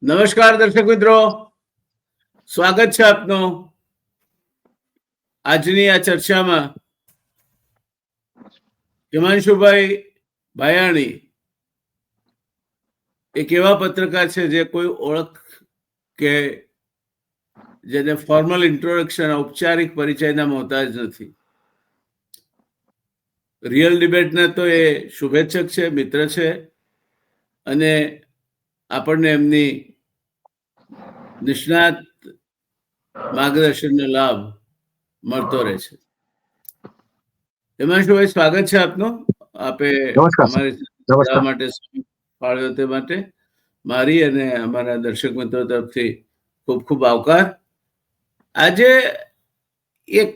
નમસ્કાર દર્શક મિત્રો, સ્વાગત છે આપનું આજની આ ચર્ચામાં. હિમાંશુભાઈ ભાયાણી એક એવા પત્રકાર છે જે કોઈ ઓળખ કે જેને ફોર્મલ ઇન્ટ્રોડક્શન, ઔપચારિક પરિચયના મોહતાજ નથી. રિયલ ડિબેટના તો એ શુભેચ્છક છે, મિત્ર છે અને આપણને એમની નિષ્ણાત માર્ગદર્શનનો લાભ મળતો રહે છે. હિમાંશુભાઈ, સ્વાગત છે આપનું. આપે અમારી માટે ફાળવ્યો તે માટે મારી અને અમારા દર્શક મિત્રો તરફથી ખૂબ ખૂબ આવકાર. આજે એક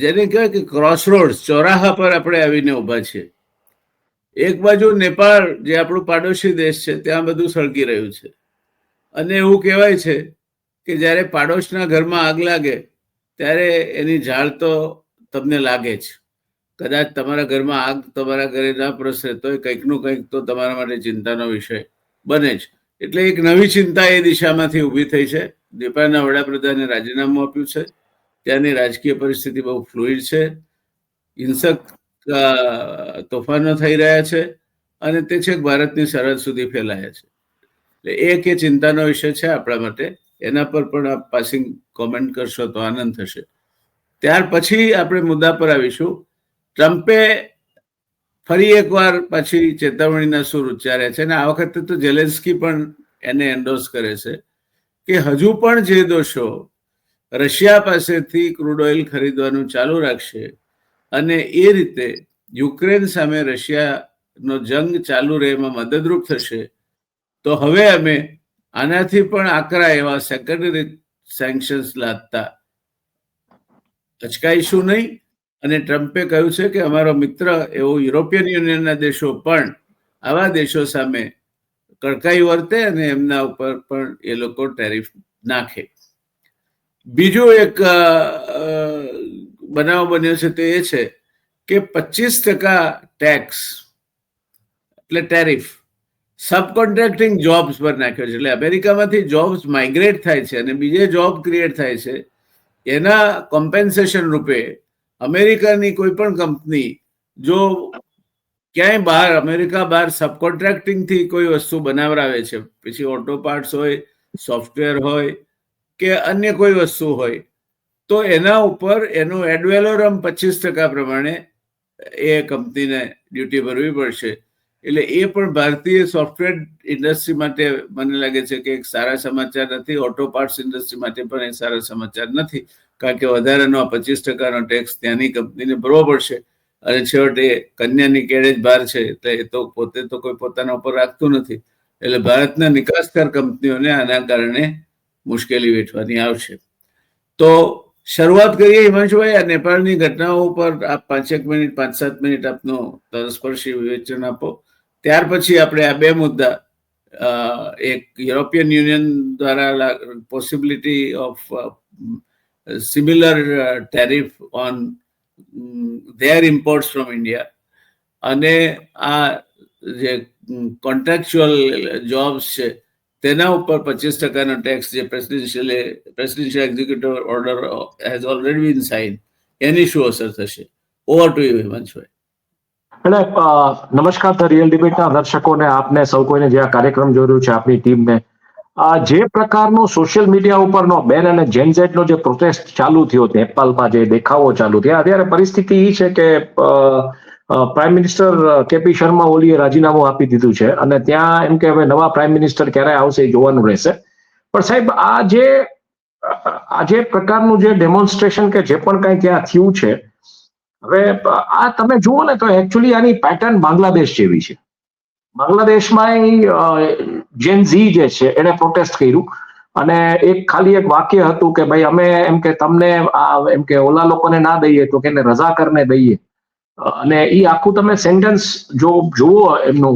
જેને કહેવાય કે ક્રોસરોડ્સ, ચોરાહા પર આપણે આવીને ઊભા છીએ. એક બાજુ નેપાળ, જે આપણું પાડોશી દેશ છે, ત્યાં બધું સળગી રહ્યું છે અને એવું કહેવાય છે કે જ્યારે પાડોશના ઘરમાં આગ લાગે ત્યારે એની ઝાળ તો તમને લાગે જ. કદાચ તમારા ઘરમાં આગ તમારા ઘરે ના પ્રસરે તો કંઈકનું કંઈક તો તમારા માટે ચિંતાનો વિષય બને જ. એટલે એક નવી ચિંતા એ દિશામાંથી ઊભી થઈ છે. નેપાળના વડાપ્રધાને રાજીનામું આપ્યું છે. ત્યાંની રાજકીય પરિસ્થિતિ બહુ ફ્લુઇડ છે. હિંસક તોફાનો થઈ રહ્યા છે અને તે છેક ભારતની સરહદ સુધી ફેલાયા છે. એટલે એક એ ચિંતાનો વિષય છે આપણા માટે. એના પર પણ આપ પાસિંગ કોમેન્ટ કરશો તો આનંદ થશે. ત્યાર પછી આપણે મુદ્દા પર આવીશું. ટ્રમ્પે ફરી એકવાર પાછી ચેતવણીના સૂર ઉચ્ચાર્યા છે અને આ વખતે તો ઝેલેન્સ્કી પણ એને એન્ડોર્સ કરે છે કે હજુ પણ જે દેશો રશિયા પાસેથી ક્રૂડ ઓઇલ ખરીદવાનું ચાલુ રાખશે અને એ રીતે યુક્રેન સામે રશિયાનો જંગ ચાલુ રહે એમાં મદદરૂપ થશે તો હવે અમે આનાથી પણ આકરા એવા સેકન્ડરી સેન્કશન્સ લાદતા અચકાઈશું નહીં. અને ટ્રમ્પે કહ્યું છે કે અમારો મિત્ર એવો યુરોપિયન યુનિયનના દેશો પણ આવા દેશો સામે કડકાઈ વર્તે અને એમના ઉપર પણ એ લોકો ટેરિફ નાખે. બીજો એક બનાવ બન્યો છે તે એ છે કે 25% ટેક્સ એટલે ટેરિફ સબ કોન્ટ્રાક્ટિંગ જોબ્સ પર નાખ્યો છે. એટલે અમેરિકામાંથી જોબ્સ માઇગ્રેટ થાય છે અને બીજે જોબ ક્રિએટ થાય છે. એના કોમ્પેન્સેશન રૂપે અમેરિકાની કોઈ પણ કંપની જો ક્યાંય બહાર, અમેરિકા બહાર સબ કોન્ટ્રાક્ટિંગથી કોઈ વસ્તુ બનાવરાવે છે, પછી ઓટો પાર્ટ્સ હોય, સોફ્ટવેર હોય કે અન્ય કોઈ વસ્તુ હોય, તો એના ઉપર એનું એડવેલોરમ 25% પ્રમાણે એ કંપનીને ડ્યુટી ભરવી પડશે. એટલે એ પણ ભારતીય સોફ્ટવેર ઇન્ડસ્ટ્રી માટે મને લાગે છે કે એક સારા સમાચાર નથી. ઓટો પાર્ટ્સ ઇન્ડસ્ટ્રી માટે પણ એ સારા સમાચાર નથી, કારણ કે વધારાનો 25%નો ટેક્સ ત્યાંની કંપનીને ભરવો પડશે અને છેવટે કન્યાની કેળે જ ભાર છે. એટલે એ તો પોતે તો કોઈ પોતાના ઉપર રાખતું નથી. એટલે ભારતના નિકાસકાર કંપનીઓને આના કારણે મુશ્કેલી વેઠવાની આવશે. તો શરૂઆત કરીએ હિમાંશુભાઈ આ નેપાળની ઘટનાઓ ઉપર. આપ 5-7 મિનિટ આપનો તલસ્પર્શી વિવેચન આપો. ત્યાર પછી આપણે આ બે મુદ્દા, એક યુરોપિયન યુનિયન દ્વારા possibility of similar tariff on their imports from India અને આ જે કોન્ટ્રાક્ચ્યુઅલ જોબ્સ છે તેના ઉપર 25%નો ટેક્સ જે presidential executive order has already been sign, એની શું અસર થશે? Over to you Himanshubhai. એટલે નમસ્કાર ધ રિયલ ડિબેટના દર્શકોને, આપને સૌ કોઈને જે આ કાર્યક્રમ જોઈ રહ્યું છે, આપની ટીમને. જે પ્રકારનો સોશિયલ મીડિયા ઉપરનો બેન અને જેનઝેડનો જે પ્રોટેસ્ટ ચાલુ થયો, નેપાળમાં જે દેખાવો ચાલુ થયા, અત્યારે પરિસ્થિતિ એ છે કે પ્રાઇમ મિનિસ્ટર કેપી શર્મા ઓલીએ રાજીનામું આપી દીધું છે અને ત્યાં એમ કે હવે નવા પ્રાઇમ મિનિસ્ટર ક્યારે આવશે એ જોવાનું રહેશે. પણ સાહેબ, આ જે પ્રકારનું જે ડેમોન્સ્ટ્રેશન કે જે પણ કંઈ ત્યાં થયું છે, હવે આ તમે જુઓ ને તો એકચ્યુઅલી આની પેટર્ન બાંગ્લાદેશ જેવી છે. બાંગ્લાદેશમાં જેન ઝી જે છે એને પ્રોટેસ્ટ કર્યું અને ખાલી એક વાક્ય હતું કે ભાઈ અમે એમ કે તમને એમ કે ઓલા લોકોને ના દઈએ તો કે રઝાકરને દઈએ. અને એ આખું તમે સેન્ટેન્સ જો જુઓ એમનું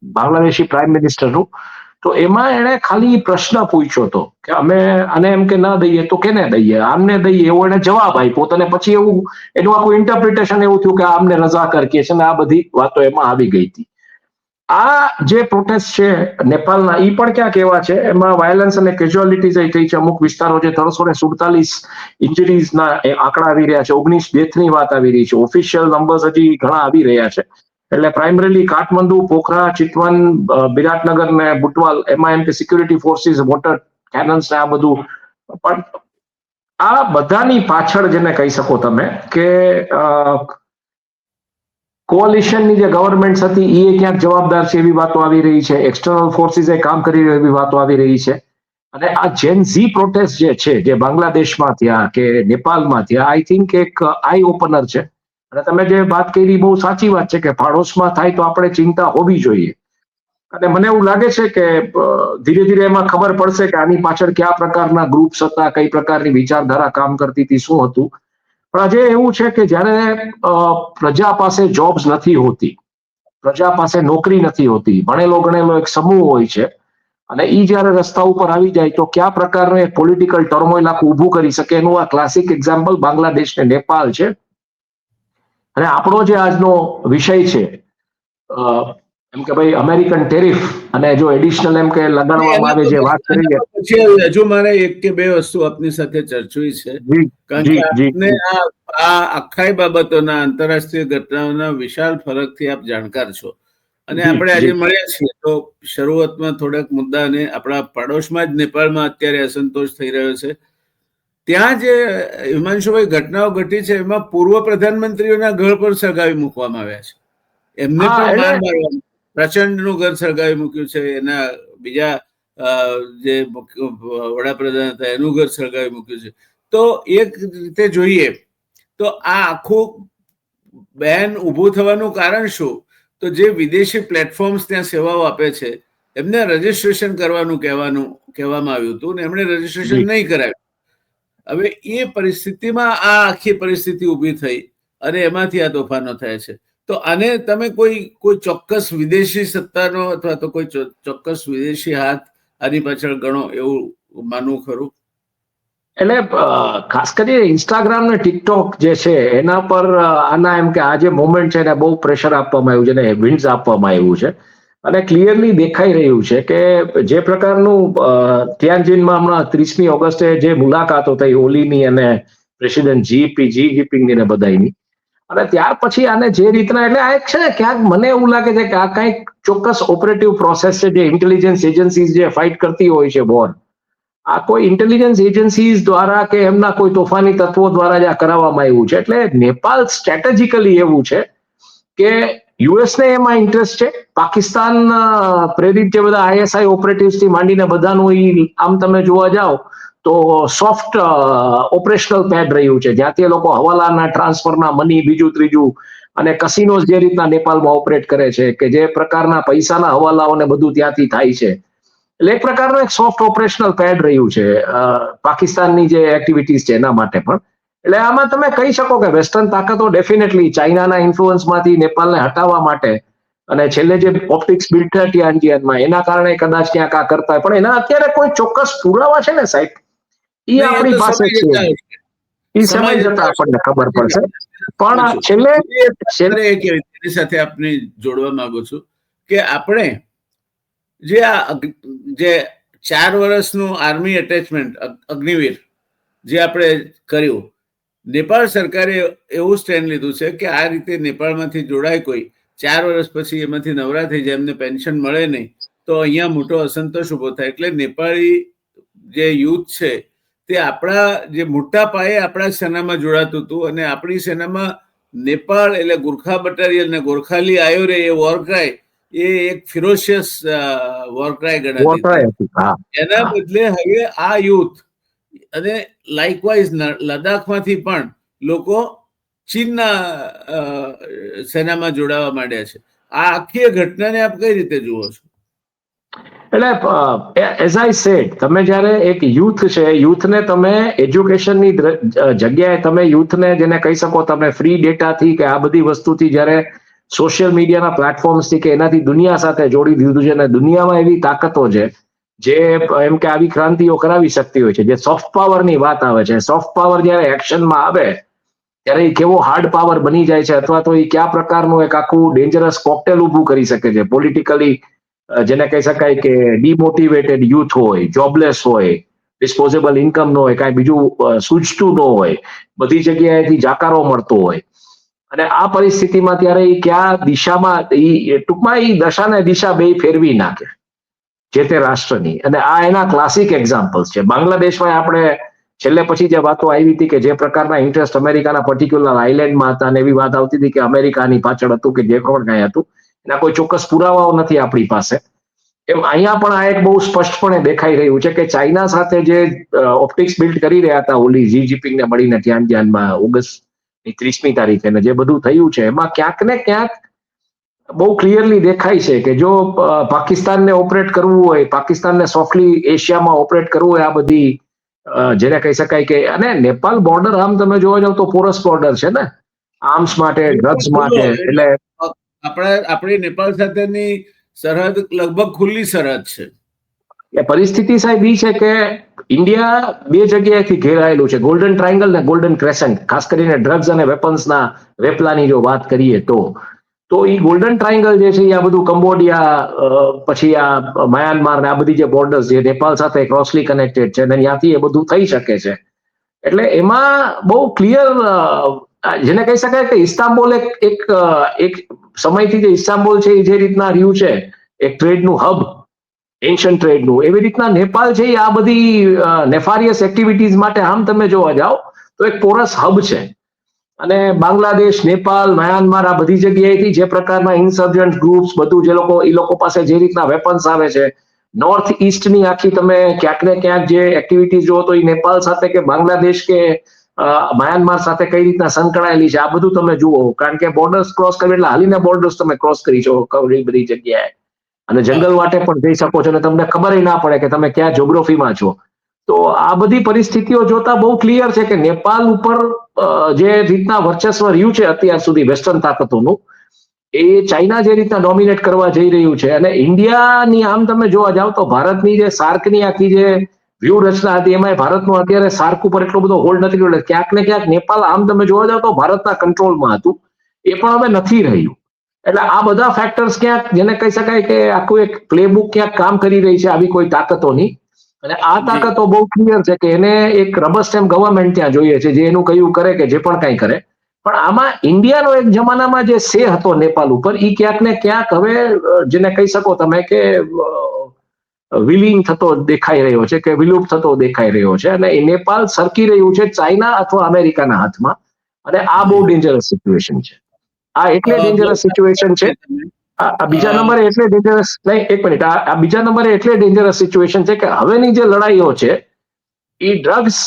બાંગ્લાદેશી પ્રાઇમ મિનિસ્ટરનું, તો એમાં એણે ખાલી પ્રશ્ન પૂછ્યો હતો કે અમે આને એમ કે ના દઈએ તો કેને દઈએ, આમને દઈએ, એવો એને જવાબ આપ્યો હતો. અને પછી એનું આખું ઇન્ટરપ્રિટેશન એવું થયું કે આમને રઝાકર કહે છે ને આ બધી વાતો એમાં આવી ગઈ હતી. આ જે પ્રોટેસ્ટ છે નેપાળના એ પણ ક્યાંક એવા છે એમાં વાયલન્સ અને કેઝ્યુઆલિટીઝ થઈ છે. અમુક વિસ્તારો જે 347 ઇન્જરીઝના આંકડા આવી રહ્યા છે, 19 ડેથની વાત આવી રહી છે. ઓફિશિયલ નંબર્સ હજી ઘણા આવી રહ્યા છે. એટલે પ્રાઇમરીલી કાઠમંડુ, પોખરા, ચિતવન, બિરાટનગર ને બુટવાલ એમાં એમ કે સિક્યુરિટી ફોર્સિસ, વોટર કેનન્સ ને આ બધું. પણ આ બધાની પાછળ જેને કહી શકો તમે કે કોલિશનની જે ગવર્મેન્ટ હતી એ ક્યાંક જવાબદાર છે એવી વાતો આવી રહી છે. એક્સટર્નલ ફોર્સિસ કામ કરી રહી એવી વાતો આવી રહી છે. અને આ જેન ઝી પ્રોટેસ્ટ જે છે, જે બાંગ્લાદેશમાં થયા કે નેપાળમાં થયા, આઈ થિંક એક આઈ ઓપનર છે. અને તમે જે વાત કરી બહુ સાચી વાત છે કે પાડોશમાં થાય તો આપણે ચિંતા હોવી જોઈએ. અને મને એવું લાગે છે કે ધીરે ધીરે એમાં ખબર પડશે કે આની પાછળ કયા પ્રકારના ગ્રુપ્સ હતા, કઈ પ્રકારની વિચારધારા કામ કરતી હતી, શું હતું. પણ આજે એવું છે કે જ્યારે પ્રજા પાસે જોબ્સ નથી હોતી, પ્રજા પાસે નોકરી નથી હોતી, ભણેલો ગણેલો એક સમૂહ હોય છે અને ઈ જયારે રસ્તા ઉપર આવી જાય તો કયા પ્રકારનું એક પોલિટિકલ ટર્મોઇલ આખું ઊભું કરી શકે એનું આ ક્લાસિક એક્ઝામ્પલ બાંગ્લાદેશ ને નેપાળ છે. અને આપણો જે આજનો વિષય છે એમ કે ભાઈ અમેરિકન ટેરિફ અને જો એડિશનલ એમ કે લગાડવામાં આવે જે વાત કરી છે. પછી હજુ મારે એક કે બે વસ્તુ આપની સાથે ચર્ચવી છે, કારણ કે આપને આ આખા બાબતોના આંતરરાષ્ટ્રીય ઘટનાઓના વિશાળ ફરકથી આપ જાણકાર છો. અને આપણે આજે મળ્યા છીએ તો શરૂઆતમાં થોડાક મુદ્દા અને આપણા પડોશમાં જ નેપાળમાં અત્યારે અસંતોષ થઈ રહ્યો છે. ત્યાં જે હિમાંશુભાઈ ઘટનાઓ ઘટી છે એમાં પૂર્વ પ્રધાનમંત્રીઓના ઘર પર સળગાવી મૂકવામાં આવ્યા છે. એમને પણ માર મારવામાં, પ્રચંડનું ઘર સળગાવી મૂક્યું છે, એના બીજા જે વડાપ્રધાન હતા એનું ઘર સળગાવી મૂક્યું છે. તો એક રીતે જોઈએ તો આ આખું બેન ઊભું થવાનું કારણ શું? તો જે વિદેશી પ્લેટફોર્મ્સ ત્યાં સેવાઓ આપે છે એમને રજીસ્ટ્રેશન કરવાનું કહેવામાં આવ્યું હતું ને એમણે રજીસ્ટ્રેશન નહીં કરાવ્યું. હવે એ પરિસ્થિતિમાં આ આખી પરિસ્થિતિ ઊભી થઈ અને એમાંથી આ તોફાનો થયા છે. તો આને તમે કોઈ ચોક્કસ વિદેશી સત્તાનો અથવા તો કોઈ ચોક્કસ વિદેશી હાથ આની પાછળ ગણો એવું માનવું ખરું? એટલે ખાસ કરીને ઇન્સ્ટાગ્રામ ને ટિકટોક જે છે એના પર આના એમ કે આ જે મોમેન્ટ છે એને બહુ પ્રેશર આપવામાં આવ્યું છે ને વિન્ડ્સ આપવામાં આવ્યું છે. અને ક્લિયરલી દેખાઈ રહ્યું છે કે જે પ્રકારનું તિયાનજિનમાં હમણાં 30મી ઓગસ્ટે જે મુલાકાતો થઈ ઓલીની અને પ્રેસિડેન્ટ જી જીપિંગની ને બધાની, અને ત્યાર પછી આને જે રીતના એટલે આ એક છે ને ક્યાંક મને એવું લાગે છે કે આ કંઈક ચોક્કસ ઓપરેટિવ પ્રોસેસ છે જે ઇન્ટેલિજન્સ એજન્સીઝ જે ફાઇટ કરતી હોય છે વોર, આ કોઈ ઇન્ટેલિજન્સ એજન્સીઝ દ્વારા કે એમના કોઈ તોફાની તત્વો દ્વારા જ આ કરાવવામાં આવ્યું છે. એટલે નેપાળ સ્ટ્રેટેજિકલી એવું છે કે યુએસને એમાં ઇન્ટરેસ્ટ છે. પાકિસ્તાન પ્રેરિત જે બધા આઈએસઆઈ ઓપરેટિવ્સથી માંડીને બધાનું આમ તમે જોવા જાઓ તો સોફ્ટ ઓપરેશનલ પેડ રહ્યું છે, જ્યાંથી એ લોકો હવાલાના ટ્રાન્સફરના મની બીજું ત્રીજું અને કસિનોઝ જે રીતના નેપાળમાં ઓપરેટ કરે છે કે જે પ્રકારના પૈસાના હવાલાઓને બધું ત્યાંથી થાય છે. એટલે એક પ્રકારનું એક સોફ્ટ ઓપરેશનલ પેડ રહ્યું છે પાકિસ્તાનની જે એક્ટિવિટીઝ છે એના માટે પણ. એટલે આમાં તમે કહી શકો કે વેસ્ટર્ન તાકાતો ડેફિનેટલી ચાઇનાના ઇન્ફ્લુઅન્સમાંથી નેપાળને હટાવવા માટે અને છેલ્લે જે ઓપ્ટિક્સ બિલ્ડ થયા ટિયાનજિયાનમાં એના કારણે કદાચ ક્યાંક આ કરતા હોય. પણ એના અત્યારે કોઈ ચોક્કસ પુરાવા છે ને સાહેબ, એ આપણી પાસે છે. એ સમય જતા આપણને ખબર પડશે. પણ છેલ્લે એની સાથે આપને જોડવા માંગુ છું કે આપણે જે 4 વર્ષનું આર્મી એટેચમેન્ટ અગ્નિવીર જે આપણે કર્યું, નેપાળ સરકારે એવું સ્ટેન્ડ લીધું છે કે આ રીતે નેપાળમાંથી જોડાય કોઈ 4 વર્ષ પછી એમાંથી નવરા થઈ જાય, એમને પેન્શન મળે નહીં તો અહીંયા મોટો અસંતોષ ઉભો થાય. એટલે નેપાળી જે યુથ છે તે આપણા જે મોટા પાયે આપણા સેનામાં જોડાતું હતું અને આપણી સેનામાં નેપાળ એટલે ગુરખા બટાલિયન ને ગોરખાલી આવ્યો રે એ વોર ક્રાય એ એક ફિરોશિયસ વોર ક્રાય ગણાતી. એના બદલે હવે આ યુથ અને લાઇકવાઇઝ લદ્દાખમાંથી પણ લોકો ચીનના સેનામાં જોડાવા માંડ્યા છે. આ આખી ઘટનાને આપ કઈ રીતે જુઓ છો? એટલે એઝ આઈ સેડ, તમે જ્યારે એક યુથ છે, યુથને તમે એજ્યુકેશનની જગ્યાએ તમે યુથને જેને કહી શકો તમે ફ્રી ડેટાથી કે આ બધી વસ્તુથી જ્યારે સોશિયલ મીડિયાના પ્લેટફોર્મ્સથી કે એનાથી દુનિયા સાથે જોડી દીધું છે અને દુનિયામાં એવી તાકાતો છે જે એમ કે આવી ક્રાંતિઓ કરાવી શકતી હોય છે. જે સોફ્ટ પાવરની વાત આવે છે, સોફ્ટ પાવર જ્યારે એક્શનમાં આવે ત્યારે એ કેવો હાર્ડ પાવર બની જાય છે, અથવા તો એ કયા પ્રકારનું એક આખું ડેન્જરસ કોકટેલ ઊભું કરી શકે છે પોલિટિકલી, જેને કહી શકાય કે ડિમોટિવેટેડ યુથ હોય, જોબલેસ હોય, ડિસ્પોઝેબલ ઇન્કમ ન હોય, કાંઈ બીજું સૂચતું ન હોય, બધી જગ્યાએથી જાકારો મળતો હોય, અને આ પરિસ્થિતિમાં ત્યારે એ કયા દિશામાં, ટૂંકમાં એ દશા ને દિશા બે ફેરવી નાખે જે તે રાષ્ટ્રની. અને આ એના ક્લાસિક એક્ઝામ્પલ્સ છે. બાંગ્લાદેશમાં આપણે છેલ્લે પછી જે વાતો આવી હતી કે જે પ્રકારના ઇન્ટરેસ્ટ અમેરિકાના પર્ટિક્યુલર આઇલેન્ડમાં હતા, અને એવી વાત આવતી હતી કે અમેરિકાની પાછળ હતું કે જે પણ કાંઈ હતું, એના કોઈ ચોક્કસ પુરાવાઓ નથી આપણી પાસે. એમ અહીંયા પણ આ એક બહુ સ્પષ્ટપણે દેખાઈ રહ્યું છે કે ચાઇના સાથે જે ઓપ્ટિક્સ બિલ્ડ કરી રહ્યા હતા ઓલી ઝી જીપિંગને મળીને ધ્યાનમાં ઓગસ્ટની 30મી તારીખે, જે બધું થયું છે એમાં ક્યાંક ને ક્યાંક બહુ ક્લિયરલી દેખાય છે કે જો પાકિસ્તાનને ઓપરેટ કરવું હોય, પાકિસ્તાનને સોફ્ટલી એશિયામાં ઓપરેટ કરવું હોય, આ બધી જેને કહી શકાય કે, અને નેપાલ બોર્ડર આમ તમે જોવા જાવ તો પોરસ બોર્ડર છે ને, આર્મ્સ માટે, ડ્રગ્સ માટે, એટલે આપણી નેપાળ સાથેની સરહદ લગભગ ખુલ્લી સરહદ છે. એ પરિસ્થિતિ સાહેબ એ છે કે ઇન્ડિયા બે જગ્યાએથી ઘેરાયેલું છે, ગોલ્ડન ટ્રાયંગલ ને ગોલ્ડન ક્રેસન્ટ, ખાસ કરીને ડ્રગ્સ અને વેપન્સના વેપલાની જો વાત કરીએ તો એ ગોલ્ડન ટ્રાયંગલ જે છે એ આ બધું કંબોડિયા, પછી આ મ્યાનમાર ને આ બધી જે બોર્ડર્સ જે નેપાળ સાથે ક્રોસલી કનેક્ટેડ છે, અને ત્યાંથી એ બધું થઈ શકે છે. એટલે એમાં બહુ ક્લિયર, જેને કહી શકાય કે ઇસ્તાંબુલ એક સમયથી જે ઇસ્તાંબુલ છે એ જે રીતના રહ્યું છે એક ટ્રેડનું હબ, એન્શિયન્ટ ટ્રેડનું, એવી રીતના નેપાળ છે આ બધી નેફારિયસ એક્ટિવિટીઝ માટે આમ તમે જોવા જાઓ તો એક પોરસ હબ છે. અને બાંગ્લાદેશ, નેપાળ, મ્યાનમાર આ બધી જગ્યાએથી જે પ્રકારના ઇન્સર્જન્ટ ગ્રુપ્સ બધું જે લોકો પાસે જે રીતના વેપન્સ આવે છે, નોર્થ ઈસ્ટની આખી તમે ક્યાંક ને ક્યાંક જે એક્ટિવિટીઝ જુઓ તો એ નેપાળ સાથે કે બાંગ્લાદેશ કે મ્યાનમાર સાથે કઈ રીતના સંકળાયેલી છે, આ બધું તમે જુઓ. કારણ કે બોર્ડર્સ ક્રોસ કરવી એટલે હાલીને બોર્ડર્સ તમે ક્રોસ કરી શકો બધી જગ્યાએ, અને જંગલ વાટે પણ જઈ શકો છો, અને તમને ખબર ના પડે કે તમે ક્યાં જ્યોગ્રાફીમાં છો. તો આ બધી પરિસ્થિતિઓ જોતા બહુ ક્લિયર છે કે નેપાળ ઉપર જે રીતના વર્ચસ્વ રહ્યું છે અત્યાર સુધી વેસ્ટર્ન તાકાતોનું, એ ચાઇના જે રીતના ડોમિનેટ કરવા જઈ રહ્યું છે. અને ઇન્ડિયાની આમ તમે જોવા જાવ તો ભારતની જે સાર્કની આખી જે વ્યૂહરચના હતી એમાં ભારતનો અત્યારે સાર્ક ઉપર એટલો બધો હોલ્ડ નથી રહ્યો. ક્યાંક ને ક્યાંક નેપાળ આમ તમે જોવા જાવ તો ભારતના કંટ્રોલમાં હતું, એ પણ હવે નથી રહ્યું. એટલે આ બધા ફેક્ટર્સ ક્યાંક જેને કહી શકાય કે આખું એક પ્લેબુક ક્યાંક કામ કરી રહી છે આવી કોઈ તાકાતોની. અને આ તાકાતો બહુ ક્લિયર છે કે એને એક રબર સ્ટેમ્પ ગવર્મેન્ટ ત્યાં જોઈએ છે જે એનું કયું કરે કે જે પણ કંઈ કરે. પણ આમાં ઇન્ડિયાનો એક જમાનામાં જે સે હતો નેપાલ ઉપર, એ ક્યાંક ને ક્યાંક હવે જેને કહી શકો તમે કે વિલીન થતો દેખાઈ રહ્યો છે, કે વિલુપ્ત થતો દેખાઈ રહ્યો છે. અને એ નેપાળ સરકી રહ્યું છે ચાઇના અથવા અમેરિકાના હાથમાં, અને આ બહુ ડેન્જરસ સિચ્યુએશન છે. આ એટલે ડેન્જરસ સિચ્યુએશન છે. આ બીજા નંબરે એટલે ડેન્જરસ નહીં, એક મિનિટ, આ બીજા નંબરે એટલે ડેન્જરસ સિચ્યુએશન છે કે હવેની જે લડાઈઓ છે એ ડ્રગ્સ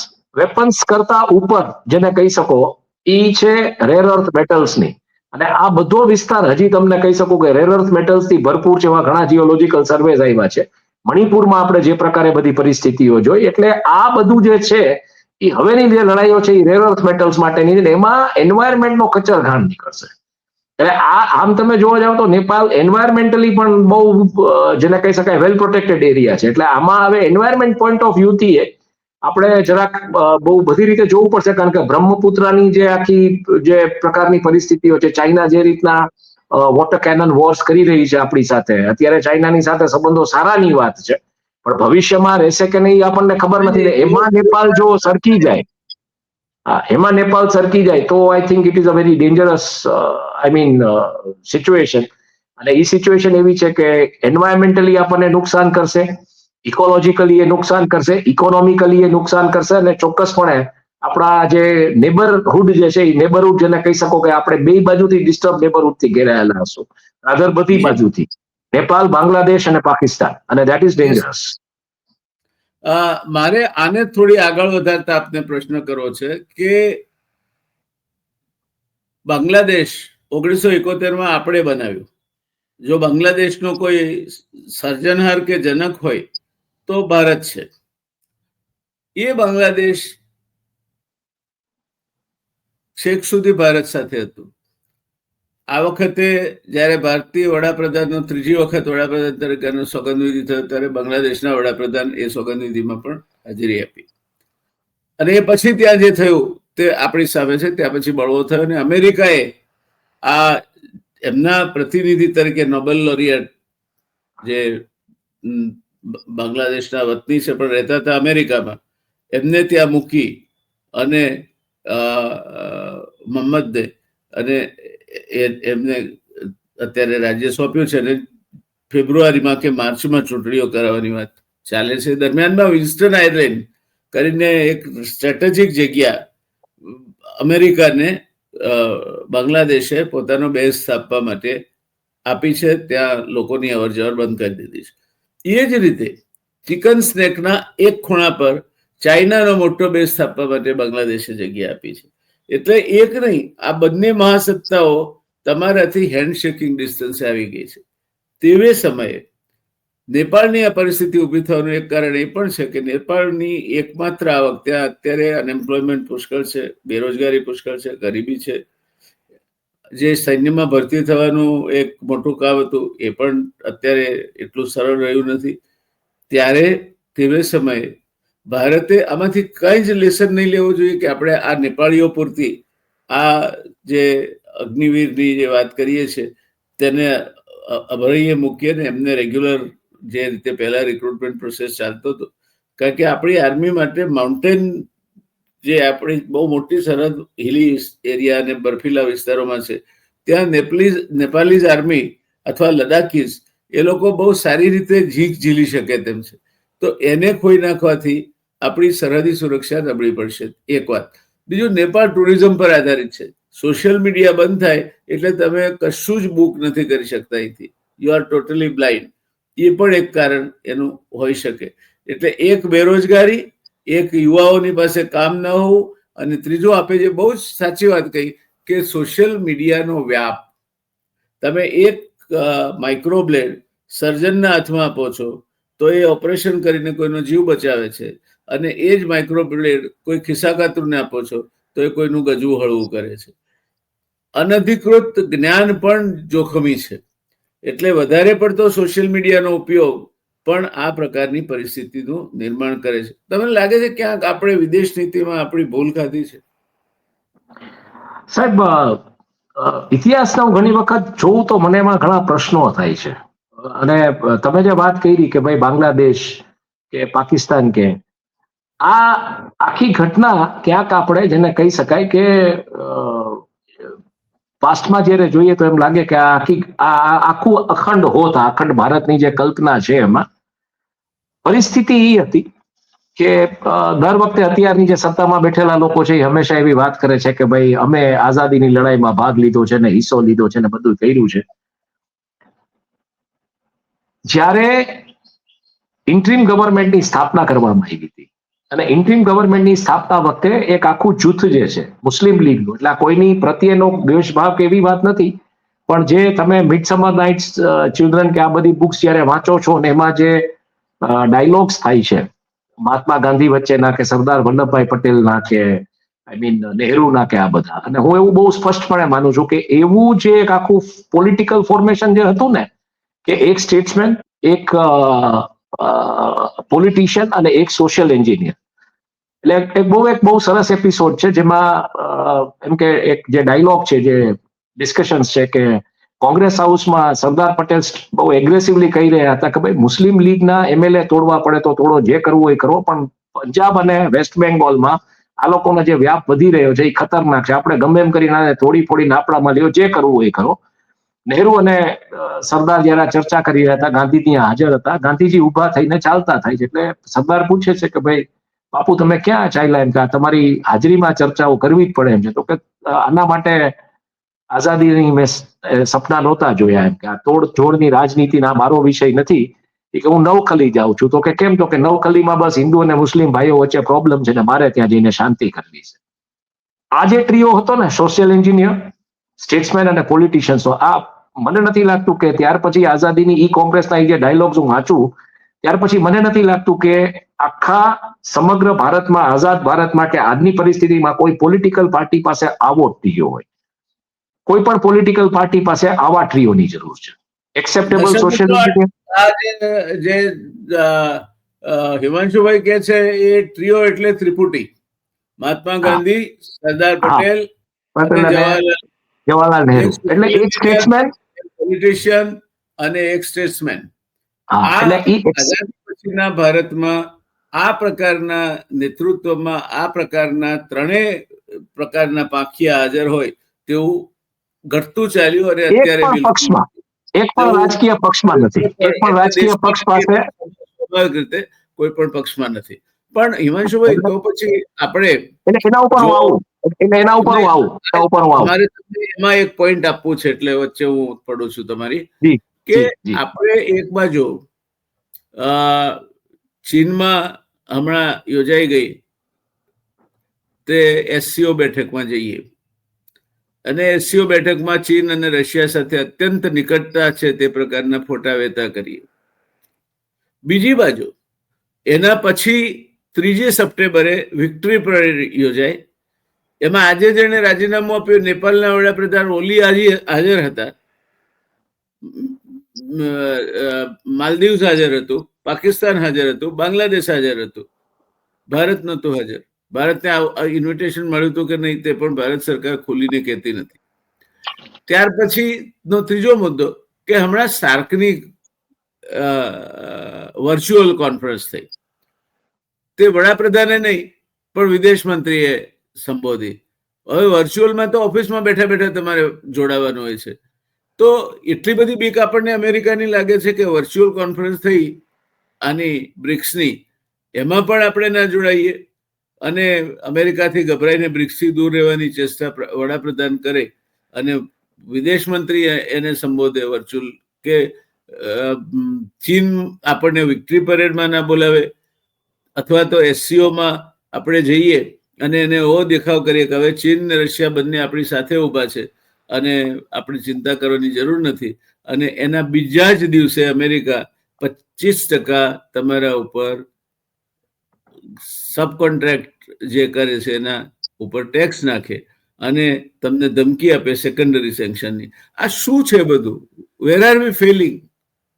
વેપન્સ કરતા ઉપર જેને કહી શકો એ છે રેર અર્થ મેટલ્સની. અને આ બધો વિસ્તાર હજી તમને કહી શકું કે રેર અર્થ મેટલ્સથી ભરપૂર છે. એવા ઘણા જીઓલોજીકલ સર્વેઝ આવ્યા છે. મણિપુરમાં આપણે જે પ્રકારે બધી પરિસ્થિતિઓ જોઈ, એટલે આ બધું જે છે એ હવેની જે લડાઈઓ છે એ રેર અર્થ મેટલ્સ માટેની, એમાં એન્વાયરમેન્ટનો કચરઘાણ નીકળશે. એટલે આમ તમે જોવા જાવ તો નેપાળ એન્વાયરમેન્ટલી પણ બહુ જેને કહી શકાય વેલ પ્રોટેક્ટેડ એરિયા છે. એટલે આમાં હવે એન્વાયરમેન્ટ પોઈન્ટ ઓફ વ્યૂથી આપણે જરાક બહુ બધી રીતે જોવું પડશે. કારણ કે બ્રહ્મપુત્રની જે આખી જે પ્રકારની પરિસ્થિતિઓ છે, ચાઇના જે રીતના વોટર કેનન વોર્સ કરી રહી છે આપણી સાથે, અત્યારે ચાઇનાની સાથે સંબંધો સારાની વાત છે, પણ ભવિષ્યમાં રહેશે કે નહીં આપણને ખબર નથી. એમાં નેપાળ જો સરકી જાય, એમાં નેપાળ સરકી જાય તો I think it is a very dangerous situation. અને એ સિચ્યુએશન એવી છે કે એન્વાયરમેન્ટલી આપણને નુકસાન કરશે, ઇકોલોજીકલી એ નુકસાન કરશે, ઇકોનોમિકલી એ નુકસાન કરશે, અને ચોક્કસપણે આપણા જે નેબરહુડ જે છે એ નેબરહુડ જેને કહી શકો કે આપણે બે બાજુથી ડિસ્ટર્બ નેબરહુડથી ઘેરાયેલા હશું, રાધર બધી બાજુથી, નેપાળ, બાંગ્લાદેશ અને પાકિસ્તાન, અને ધેટ ઇઝ ડેન્જરસ. મારે આને થોડી આગળ વધારતા આપને પ્રશ્ન કરવો છે કે બાંગ્લાદેશ 1971માં આપણે બનાવ્યું. જો બાંગ્લાદેશનો કોઈ સર્જનહાર કે જનક હોય તો ભારત છે. એ બાંગ્લાદેશ છેક સુધી ભારત સાથે હતું. આ વખતે જ્યારે ભારતીય વડાપ્રધાનનો ત્રીજી વખત વડાપ્રધાન તરીકેનો સોગંદવિધિ થયો ત્યારે બાંગ્લાદેશના વડાપ્રધાન એ સોગંદવિધિમાં પણ હાજરી આપી. અને એ પછી ત્યાં જે થયું તે આપણી સામે છે. ત્યાં પછી બળવો થયો અને અમેરિકાએ આ એમના પ્રતિનિધિ તરીકે નોબેલ લોરિયટ જે બાંગ્લાદેશના વતની છે પણ રહેતા હતા અમેરિકામાં, એમને ત્યાં મૂકી અને મોહમ્મદને અને એમને અત્યારે રાજ્ય સોંપ્યું છે અને ફેબ્રુઆરીમાં કે માર્ચમાં ચૂંટણીઓ કરાવવાની વાત ચાલે છે. દરમિયાનમાં વિન્સ્ટન આઇલેન્ડ કરીને એક સ્ટ્રેટેજિક જગ્યા અમેરિકાને બાંગ્લાદેશે પોતાનો બેઝ સ્થાપવા માટે આપી છે. ત્યાં લોકોની અવર જવર બંધ કરી દીધી છે. એ જ રીતે ચિકન સ્નેકના એક ખૂણા પર ચાઇનાનો મોટો બેઝ સ્થાપવા માટે બાંગ્લાદેશે જગ્યા આપી છે. એટલે એક નહીં, આ બંને મહાસત્તાઓ તમારાથી હેન્ડશેકિંગ ડિસ્ટન્સે આવી ગઈ છે. તેવે સમયે નેપાળની આ પરિસ્થિતિ ઊભી થવાનું એક કારણ એ પણ છે કે નેપાળની એકમાત્ર આવક, ત્યાં અત્યારે અનએમ્પ્લોયમેન્ટ પુષ્કળ છે, બેરોજગારી પુષ્કળ છે, ગરીબી છે. જે સૈન્યમાં ભરતી થવાનું એક મોટું કામ હતું એ પણ અત્યારે એટલું સરળ રહ્યું નથી. ત્યારે તેવે સમયે ભારતે આમાંથી કંઈ જ લેસન નહીં લેવું જોઈએ કે આપણે આ નેપાળીઓ પૂરતી આ જે અગ્નિવીરની જે વાત કરીએ છીએ તેને અભળીએ મૂકીએ ને એમને રેગ્યુલર જે રીતે પહેલા રિક્રુટમેન્ટ પ્રોસેસ ચાલતો હતો. કારણ કે આપણી આર્મી માટે માઉન્ટેન જે આપણી બહુ મોટી સરહદ હિલી એરિયા અને બર્ફીલા વિસ્તારોમાં છે, ત્યાં નેપાલીઝ આર્મી અથવા લડાકીઝ એ લોકો બહુ સારી રીતે ઝીંક ઝીલી શકે તેમ છે. તો એને ખોઈ નાખવાથી આપણી સરહદી સુરક્ષા નબળી પડશે, એક વાત. બીજું, નેપાળ ટુરિઝમ પર આધારિત છે. સોશિયલ મીડિયા બંધ થાય એટલે તમે કશું જ બુક નથી કરી શકતા અહીંથી. You are totally blind. એ પણ એક કારણ એનું હોઈ શકે. એટલે એક બેરોજગારી, એક યુવાઓની પાસે કામ ન હોવું, અને ત્રીજું આપે જે બહુ જ સાચી વાત કહી કે સોશિયલ મીડિયાનો વ્યાપ. તમે એક માઇક્રોબ્લેડ સર્જનના હાથમાં આપો છો તો એ ઓપરેશન કરીને કોઈનો જીવ બચાવે છે, અને એ જ માઇક્રોબ્લેડ કોઈ ખિસ્સાકાતરને આપો છો તો એ કોઈનું ગજવું હળવું કરે છે. અનધિકૃત જ્ઞાન પણ જોખમી છે. એટલે વધારે પડતો સોશિયલ મીડિયાનો ઉપયોગ પણ આ પ્રકારની પરિસ્થિતિનું નિર્માણ કરે છે. તમને લાગે છે ક્યાંક આપણે વિદેશ નીતિમાં આપણી ભૂલ ખાધી છે? સાહેબ, ઇતિહાસના હું ઘણી વખત જોઉં તો મને એમાં ઘણા પ્રશ્નો થાય છે. અને તમે જે વાત કરી કે ભાઈ બાંગ્લાદેશ કે પાકિસ્તાન કે આ આખી ઘટના ક્યાંક આપણે જેને કહી શકાય કે પાસ્ટમાં જ્યારે જોઈએ તો એમ લાગે કે આખું અખંડ હોત, અખંડ ભારતની જે કલ્પના છે એમાં પરિસ્થિતિ એ હતી કે દર વખતે અત્યારની જે સત્તામાં બેઠેલા લોકો છે એ હંમેશા એવી વાત કરે છે કે ભાઈ અમે આઝાદીની લડાઈમાં ભાગ લીધો છે ને હિસ્સો લીધો છે ને બધું કર્યું છે. જ્યારે ઇન્ટરિમ ગવર્મેન્ટની સ્થાપના કરવામાં આવી હતી અને ઇન્ટરિમ ગવર્મેન્ટની સ્થાપના વખતે એક આખું જૂથ જે છે મુસ્લિમ લીગનું, એટલે કોઈની પ્રત્યેનો દ્વેષભાવ કે એવી વાત નથી, પણ જે તમે મિડસમર નાઇટ્સ ચિલ્ડ્રન કે આ બધી બુક્સ જ્યારે વાંચો છો ને એમાં જે ડાયલોગ્સ થાય છે મહાત્મા ગાંધી વચ્ચેના કે સરદાર વલ્લભભાઈ પટેલના કે નહેરુના કે આ બધા, અને હું એવું બહુ સ્પષ્ટપણે માનું છું કે એવું જે એક આખું પોલિટિકલ ફોર્મેશન જે હતું ને કે એક સ્ટેટ્સમેન, એક પોલિટિશિયન અને એક સોશિયલ એન્જિનિયર. એટલે એક બહુ સરસ એપિસોડ છે જેમાં એમ કે એક જે ડાયલોગ છે, જે ડિસ્કશન્સ છે કે કોંગ્રેસ હાઉસમાં સરદાર પટેલ બહુ એગ્રેસિવલી કહી રહ્યા હતા કે ભાઈ મુસ્લિમ લીગના એમએલએ તોડવા પડે તો તોડો, જે કરવું હોય કરો, પણ પંજાબ અને વેસ્ટ બેંગોલમાં આ લોકોનો જે વ્યાપ વધી રહ્યો છે એ ખતરનાક છે, આપણે ગમે એમ કરીને તોડી ફોડીને આપણામાં લ્યો, જે કરવું હોય કરો. નહેરુ અને સરદાર જયારે ચર્ચા કરી રહ્યા હતા, ગાંધી ત્યાં હાજર હતા, ગાંધીજી ઉભા થઈને ચાલતા થાય છે, એટલે સરદાર પૂછે છે કે ભાઈ બાપુ તમે ક્યાં ચાલ્યા, એમ કે તમારી હાજરીમાં ચર્ચાઓ કરવી જ પડે એમ છે. તો કે આના માટે આઝાદીની મેં સપના નહોતા જોયા, એમ કે આ તોડજોડની રાજનીતિના મારો વિષય નથી, કે હું નવખલી જાઉં છું. તો કે કેમ? તો કે નવખલીમાં બસ હિન્દુ અને મુસ્લિમ ભાઈઓ વચ્ચે પ્રોબ્લેમ છે ને મારે ત્યાં જઈને શાંતિ કરવી છે. આ જે ટ્રીઓ હતો ને, સોશિયલ એન્જિનિયર, સ્ટેટ્સમેન અને પોલિટિશિયન્સો, આ મને નથી લાગતું કે ત્યાર પછી આઝાદીની ઈ કોંગ્રેસના જે ડાયલોગ્સ હું વાંચું ત્યાર પછી મને નથી લાગતું કે આખા સમગ્ર ભારતમાં, આઝાદ ભારતમાં કે આજની પરિસ્થિતિમાં કોઈ પોલિટિકલ પાર્ટી પાસે આવો ટ્રીઓ હોય. કોઈ પણ પોલિટિકલ પાર્ટી પાસે આવા ટ્રીઓની જરૂર છે. એક્સેપ્ટેબલ સોશિયલ જે હિમાંશુભાઈ કે છે એ ટ્રીઓ એટલે ત્રિપુટી. મહાત્મા ગાંધી, સરદાર હા. પટેલ અને પટેલ અને જવાહરલાલ નહેરુ એટલે એક સ્ટેટ્સમેન, પોલિટિશિયન અને એક સ્ટેટ્સમેન. હા, આ એટલે ઈ આઝાદી પછીના ભારતમાં આ પ્રકારના નેતૃત્વમાં આ પ્રકારના ત્રણેય પ્રકારના પાંખિયા હાજર હોય તેવું ઘટતું ચાલ્યું અને એક અત્યારે પણ બિલકુલ પક્ષમાં, એક પણ તેવું રાજકીય પક્ષમાં નથી, એક પણ રાજકીય પક્ષ પાસે સ્વાભાવિક રીતે કોઈ પણ પક્ષમાં નથી. પણ હિમાંશુભાઈ, તો પછી આપણે એટલે એના ઉપર હું આવું, એટલે એના ઉપર હું આવું, એના ઉપર હું આવું. તમારે એમાં એક પોઈન્ટ આપવું છે એટલે વચ્ચે હું પડું છું તમારી જી કે જી જી આપણે એક બાજુ ચીનમાં હમણાં યોજાઈ ગઈ તે એસસીઓ બેઠકમાં જઈએ અને એસસીઓ બેઠકમાં ચીન અને રશિયા સાથે અત્યંત નિકટતા છે તે પ્રકારના ફોટા વેતા કરીએ. બીજી બાજુ એના પછી 3 સપ્ટેમ્બરે વિક્ટરી પરેડ યોજાય. એમાં આજે જેણે રાજીનામું આપ્યું નેપાળના વડાપ્રધાન ઓલી હાજર હતા, માલદીવ્સ હાજર હતું, પાકિસ્તાન હાજર હતું, બાંગ્લાદેશ હાજર હતું, ભારત નહોતું હાજર. ભારતને ઇન્વિટેશન મળ્યું હતું કે નહીં તે પણ ભારત સરકાર ખોલીને કહેતી નથી. ત્યાર પછીનો ત્રીજો મુદ્દો કે હમણાં સાર્કની વર્ચ્યુઅલ કોન્ફરન્સ થઈ, તે વડાપ્રધાને નહીં પણ વિદેશ મંત્રીએ સંબોધી. હવે વર્ચ્યુઅલમાં તો ઓફિસમાં બેઠા બેઠા તમારે જોડાવાનું હોય છે. તો એટલી બધી બીક આપણને અમેરિકાની લાગે છે કે વર્ચ્યુઅલ કોન્ફરન્સ થઈ આની બ્રિક્સની, એમાં પણ આપણે ના જોડાઈએ અને અમેરિકાથી ગભરાઈને બ્રિક્સથી દૂર રહેવાની ચેષ્ટા વડાપ્રધાન કરે અને વિદેશ મંત્રી એને સંબોધે વર્ચ્યુઅલ કે ચીન આપણને વિક્ટરી પરેડમાં ના બોલાવે અથવા તો એસસીઓમાં આપણે જઈએ અને એને એવો દેખાવ કરીએ કે હવે ચીન અને રશિયા બંને આપણી સાથે ઊભા છે અને આપણે ચિંતા કરવાની જરૂર નથી. અને એના બીજા જ દિવસે અમેરિકા 25% તમારા ઉપર સબ કોન્ટ્રાક્ટ જે કરે છે એના ઉપર ટેક્સ નાખે અને તમને ધમકી આપે સેકન્ડરી સેન્કશનની. આ શું છે બધું? Where are we failing?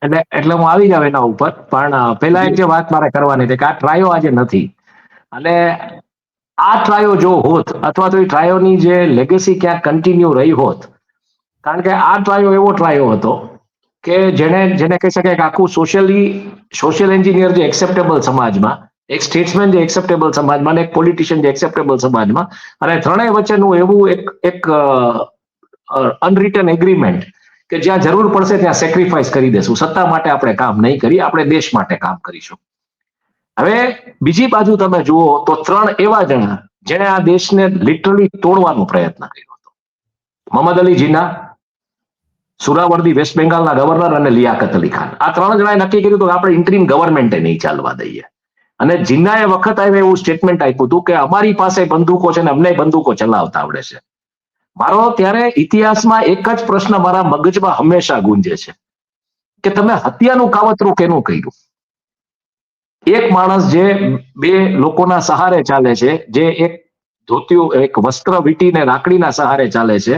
એટલે હું આવી જાવ એના ઉપર, પણ પહેલા એક જે વાત મારે કરવાની છે કે આ ટ્રાયો આજે નથી, અને આ ટ્રાયો જો હોત અથવા તો એ ટ્રાયોની જે લેગેસી ક્યાંક કન્ટિન્યુ રહી હોત, કારણ કે આ ટ્રાયો એવો ટ્રાયો હતો કે જેને કહી શકાય કે આખું સોશિયલ એન્જિનિયર જે એક્સેપ્ટેબલ સમાજમાં, એક સ્ટેટ્સમેન જે એક્સેપ્ટેબલ સમાજમાં, એક પોલિટિશિયન જે એક્સેપ્ટેબલ સમાજમાં, અને ત્રણેય વચ્ચેનું એવું એક અનરિટન એગ્રીમેન્ટ કે જ્યાં જરૂર પડશે ત્યાં સેક્રિફાઈસ કરી દેશું, સત્તા માટે આપણે કામ નહીં કરીએ, આપણે દેશ માટે કામ કરીશું. હવે બીજી બાજુ તમે જુઓ તો 3 એવા જણા જેણે આ દેશને લિટરલી તોડવાનો પ્રયત્ન કર્યો હતો. મોહમ્મદ અલી જીના, સુરાવર્દી વેસ્ટ બેંગાલના ગવર્નર અને લિયાકત અલી ખાન. આ 3 જણાએ નક્કી કર્યું હતું કે આપણે ઇન્ટરિમ ગવર્મેન્ટે નહીં ચાલવા દઈએ. અને જીન્નાએ વખત આવે એવું સ્ટેટમેન્ટ આપ્યું હતું કે અમારી પાસે બંદૂકો છે ને અમને બંદૂકો ચલાવતા આવડે છે. મારો ત્યારે ઇતિહાસમાં એક જ પ્રશ્ન મારા મગજમાં હંમેશા ગુંજે છે કે તમે હત્યાનું કાવતરું કેનું કર્યું? એક માણસ જે 2 લોકોના સહારે ચાલે છે, જે એક ધોતિયું, એક વસ્ત્ર વીટીને લાકડીના સહારે ચાલે છે,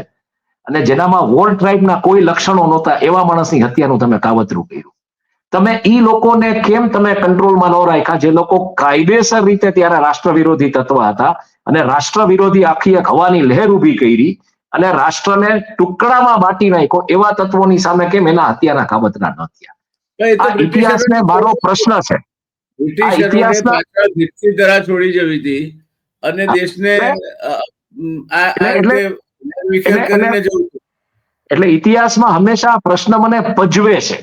અને જેનામાં વોર ટ્રાઇબના કોઈ લક્ષણો નહોતા, એવા માણસની હત્યાનું તમે કાવતરું કર્યું. તમે ઈ લોકોને કેમ તમે કંટ્રોલમાં ન રાખ્યા, જે લોકો કાયદેસર રીતે ત્યારે રાષ્ટ્ર વિરોધી તત્વ હતા અને રાષ્ટ્ર વિરોધી આખી એક હવાની લહેર ઊભી કરી અને રાષ્ટ્રને ટુકડામાં બાટી નાખ્યો, એવા તત્વોની સામે કેમ એના હત્યાના કાવતરા ન થયા? આ ઇતિહાસને મારો પ્રશ્ન છે. બ્રિટિશરોને પાછળ ભીતથી ધરા છોડી જવી હતી અને દેશને કરીને જવું. એટલે ઇતિહાસમાં હંમેશા પ્રશ્ન મને પજવે છે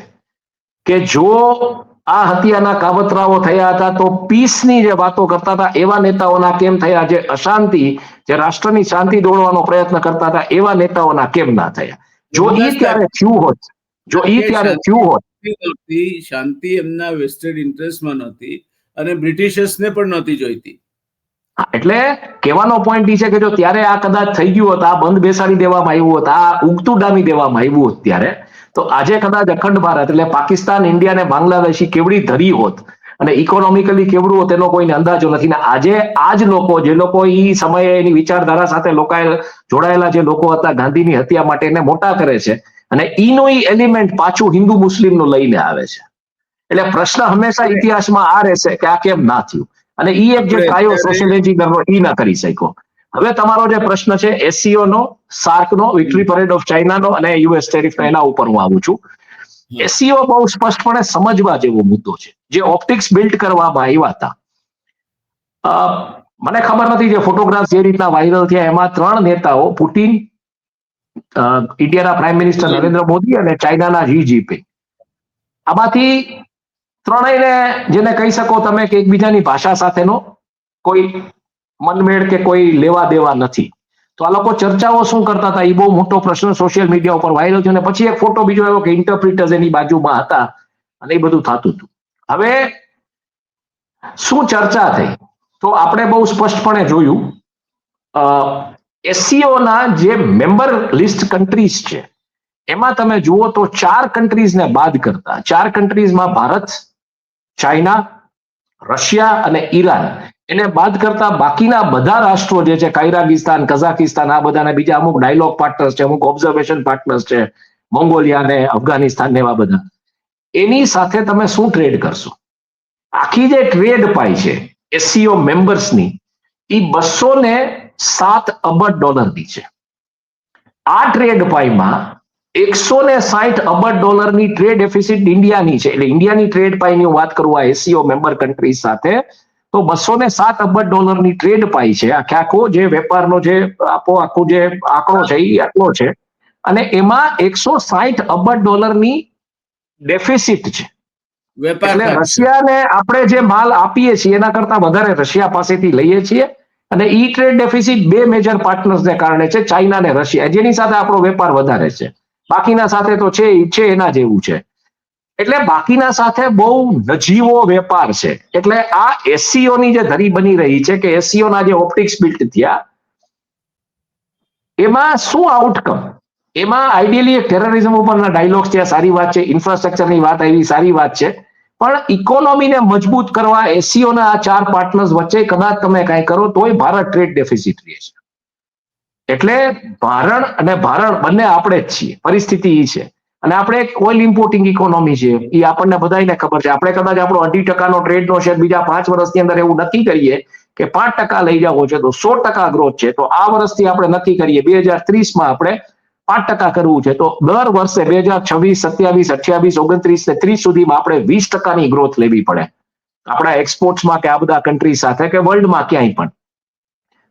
કે જો આ હત્યાના કાવતરાઓ થયા હતા તો પીસની જે વાતો કરતા હતા એવા નેતાઓના કેમ થયા? જે અશાંતિ, જે રાષ્ટ્રની શાંતિ દોડવાનો પ્રયત્ન કરતા હતા એવા નેતાઓના કેમ ના થયા? જો ઈ ત્યારે થયું હોત, જો ઈ ત્યારે થયું હોત, શાંતિ એમના વેસ્ટેડ ઇન્ટરેસ્ટમાં નહોતી અને બ્રિટિશર્સને પણ નહોતી જોઈતી. એટલે કહેવાનો પોઈન્ટ એ છે કે જો ત્યારે આ કદાચ થઈ ગયું હોત, આ બંધ બેસાડી દેવામાં આવ્યું હોત, આ ઉગતું ડામી દેવામાં આવ્યું હોત ત્યારે, તો આજે કદાચ અખંડ ભારત એટલે પાકિસ્તાન, ઇન્ડિયા અને બાંગ્લાદેશી કેવડી ધરી હોત અને ઇકોનોમિકલી કેવડું હોત એનો કોઈને અંદાજો નથી. ને આજે આ જ લોકો, જે લોકો એ સમયે એની વિચારધારા સાથે જોડાયેલા જે લોકો હતા, ગાંધીની હત્યા માટે એને મોટા કરે છે અને ઈનો ઈ એલિમેન્ટ પાછું હિન્દુ મુસ્લિમનું લઈને આવે છે. એટલે પ્રશ્ન હંમેશા ઇતિહાસમાં આ રહેશે કે આ કેમ ના થયું? અને ઈ એક જે ટ્રાયો સોશિયલ એન્જિનિયરનો ઈ ના કરી શક્યો. હવે તમારો જે પ્રશ્ન છે એસસીઓ નો, સાર્ક નો, વિક્ટરી પરેડ ઓફ ચાઇના નો અને યુએસ ટેરિફ એના ઉપર હું આવું છું. એસસીઓ બહુ સ્પષ્ટપણે સમજવા જેવો મુદ્દો છે. જે ઓપ્ટિક્સ બિલ્ડ કરવામાં આવ્યા હતા, મને ખબર નથી જે ફોટોગ્રાફ જે રીતના વાયરલ થયા એમાં 3 નેતાઓ, પુતિન, ઇન્ડિયાના પ્રાઇમ મિનિસ્ટર નરેન્દ્ર મોદી અને ચાઇનાના જી જીનપિંગ, આમાંથી ત્રણેયને જેને કહી શકો તમે કે એકબીજાની ભાષા સાથેનો કોઈ મનમેળ કે કોઈ લેવા દેવા નથી. તો આ લોકો ચર્ચાઓ શું કરતા હતા એ બહુ મોટો પ્રશ્ન સોશિયલ મીડિયા ઉપર વાયરલ થયો. અને પછી એક ફોટો બીજો આવ્યો કે ઇન્ટરપ્રિટર્સ એની બાજુમાં હતા અને એ બધું થતું હતું. હવે શું ચર્ચા થઈ તો આપણે બહુ સ્પષ્ટપણે જોયું, એસસીઓ ના જે મેમ્બર લિસ્ટ કન્ટ્રીઝ છે એમાં તમે જુઓ તો 4 કન્ટ્રીઝને બાદ કરતા, 4 કન્ટ્રીઝમાં ભારત, ચાઇના, રશિયા અને ઈરાન, એને બાદ કરતા બાકીના બધા રાષ્ટ્રો જે છે, કાઝાકિસ્તાન, કઝાકિસ્તાન, આ બધાને બીજા અમુક ડાયલોગ પાર્ટનર્સ છે, અમુક ઓબ્ઝર્વેશન પાર્ટનર્સ છે, મોંગોલિયા ને અફઘાનિસ્તાન ને એવા બધા, એની સાથે તમે શું ટ્રેડ કરશો? આખી જે ટ્રેડ પાઈ છે એસસીઓ મેમ્બર્સની એ $207 અબજ ની છે. આ ટ્રેડ પાઈમાં $160 અબજ ટ્રેડ ડેફિસિટ ઇન્ડિયાની છે. એટલે ઇન્ડિયાની ટ્રેડ પાઈની વાત કરું આ એસસીઓ મેમ્બર કન્ટ્રીઝ સાથે, તો $207 અબજ ટ્રેડ પાઈ છે. આખો જે વેપારનો જે આખો જે આંકડો છે એ આટલો છે. અને એમાં $160 અબજ ડેફિસિટ છે. એટલે રશિયાને આપણે જે માલ આપીએ છીએ એના કરતા વધારે રશિયા પાસેથી લઈએ છીએ. અને ઈ ટ્રેડ ડેફિસિટ 2 મેજર પાર્ટનર્સને કારણે છે, ચાઇના અને રશિયા, જેની સાથે આપણો વેપાર વધારે છે. બાકીના સાથે તો છે એના જેવું છે. એટલે બાકીના સાથે બહુ નજીવો વેપાર છે. એટલે આ એસસીઓ ની જે ધરી બની રહી છે કે એસસીઓ ના જે ઓપ્ટિક્સ બિલ્ડ થયા એમાં શું આઉટકમ, એમાં આઈડિયલી એક ટેરરિઝમ ઉપરના ડાયલોગ્સ છે, સારી વાત છે, ઇન્ફ્રાસ્ટ્રક્ચરની વાત આવી, સારી વાત છે, પણ ઇકોનોમીને મજબૂત કરવા એસસીઓના આ 4 પાર્ટનર્સ વચ્ચે કદાચ તમે કાંઈ કરો તોય ભારત ટ્રેડ ડેફિસિટ રહે છે. એટલે ભારત અને ભારત બંને આપણે જ છીએ, પરિસ્થિતિ એ છે. અને આપણે એક ઓઇલ ઇમ્પોર્ટિંગ ઇકોનોમી છે, એ આપણને બધાને ખબર છે. આપણે કદાચ આપણો 2.5% ટ્રેડનો શેર બીજા 5 વર્ષની અંદર એવું નક્કી કરીએ કે 5% લઈ જવો છે તો 100% ગ્રોથ છે, તો આ વર્ષથી આપણે નક્કી કરીએ 2030માં આપણે 5% કરવું છે, તો દર વર્ષે 2026, 27, 28, 29 ને 30 સુધીમાં આપણે 20%ની ગ્રોથ લેવી પડે આપણા એક્સપોર્ટ્સમાં કે આ બધા કન્ટ્રી સાથે કે વર્લ્ડમાં ક્યાંય પણ.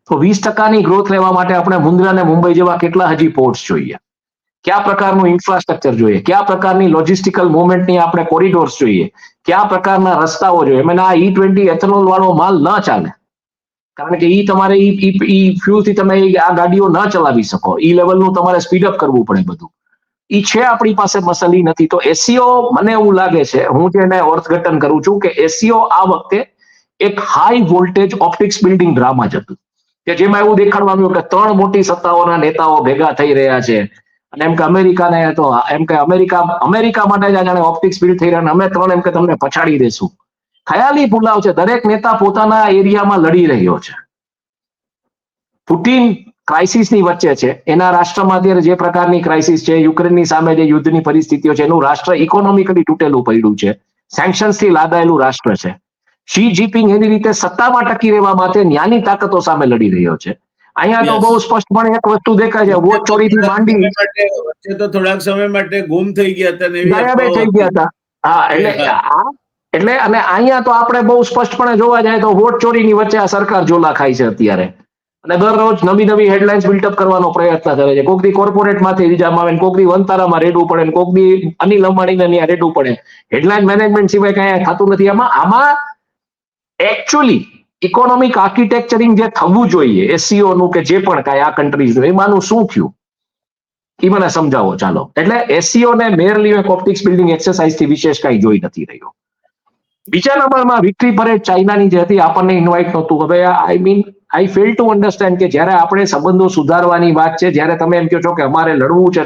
તો 20%ની ગ્રોથ લેવા માટે આપણે મુન્દ્રા અને મુંબઈ જેવા કેટલા હજી પોર્ટ્સ જોઈએ, કયા પ્રકારનું ઇન્ફ્રાસ્ટ્રક્ચર જોઈએ, કયા પ્રકારની લોજિસ્ટિકલ મુવમેન્ટની આપણે કોરિડોર્સ જોઈએ, કયા પ્રકારના રસ્તાઓ જોઈએ. એમાં આ E20 એથેનોલ વાળો માલ ન ચાલે, કારણ કે ઈ તમારે ઈ ફ્યુલથી તમે આ ગાડીઓ ન ચલાવી શકો. ઈ લેવલનું તમારે સ્પીડઅપ કરવું પડે બધું. ઈ છે આપણી પાસે મસલ ઈ નથી. તો એસસીઓ મને એવું લાગે છે, હું જેને અર્થઘટન કરું છું કે એસસીઓ આ વખતે એક high voltage optics building drama જ હતું કે જેમાં એવું દેખાડવામાં આવ્યું કે 3 મોટી સત્તાઓના નેતાઓ ભેગા થઈ રહ્યા છે અને એમ કે અમેરિકાને તો એમ કે અમેરિકા માટે જ જાણે ઓપ્ટિક્સ બિલ્ડ થઈ રહ્યા, અમે 3 એમ કે તમને પછાડી દેશું. ખયાલી પુલાવ છે. દરેક નેતા પોતાના એરિયામાં લડી રહ્યો છે. પુતિન ક્રાઇસિસની વચ્ચે છે, એના રાષ્ટ્રમાં અત્યારે જે પ્રકારની ક્રાઇસિસ છે, યુક્રેનની સામે જે યુદ્ધની પરિસ્થિતિઓ છે, એનું રાષ્ટ્ર ઇકોનોમિકલી તૂટેલું પડ્યું છે, સેન્કશન્સથી લાદાયેલું રાષ્ટ્ર છે. શી જીનપિંગ એની રીતે સત્તામાં ટકી રહેવા માટે ન્યાની તાકાતો સામે લડી રહ્યો છે. અહીંયા તો બહુ સ્પષ્ટપણે એક વસ્તુ દેખાય છે, વોટ ચોરીથી માંડી વચ્ચે તો થોડાક સમય માટે ગુમ થઈ ગયા હતા ને એવી ગાયબે થઈ ગયા હતા. હા, એટલે અને અહીંયા તો આપણે બહુ સ્પષ્ટપણે જોવા જાય તો વોટ ચોરીની વચ્ચે આ સરકાર ઝોલા ખાય છે અત્યારે. અને દરરોજ નવી હેડલાઇન્સ બિલ્ડઅપ કરવાનો પ્રયત્ન કરે છે. કોકની કોર્પોરેટમાંથી રીજામાં આવે, કોકની વનતારામાં રેડવું પડે, કોકની અનિલ અંબાણીને ત્યાં રેડવું પડે. હેડલાઇન મેનેજમેન્ટ સિવાય કઈ થતું નથી. આમાં એકચ્યુઅલી ઇકોનોમિક આર્કિટેક્ચરિંગ જે થવું જોઈએ એસસીઓ નું કે જે પણ કાંઈ આ કન્ટ્રીઝનું, એમાંનું શું થયું એ મને સમજાવો ચાલો. એટલે એસસીઓ ને મેયરલી એક ઓપ્ટિક્સ બિલ્ડિંગ એક્સરસાઇઝથી વિશેષ કઈ જોઈ નથી રહ્યો. બીજા નંબરમાં વિક્ટરી પરેડ ચાઇનાની જે હતી આપણને ઇન્વાઇટ નહોતું. હવે આઈ ફેલ ટુ અન્ડરસ્ટેન્ડ કે જ્યારે આપણે સંબંધો સુધારવાની વાત છે, જ્યારે તમે એમ કહો છો કે અમારે લડવું છે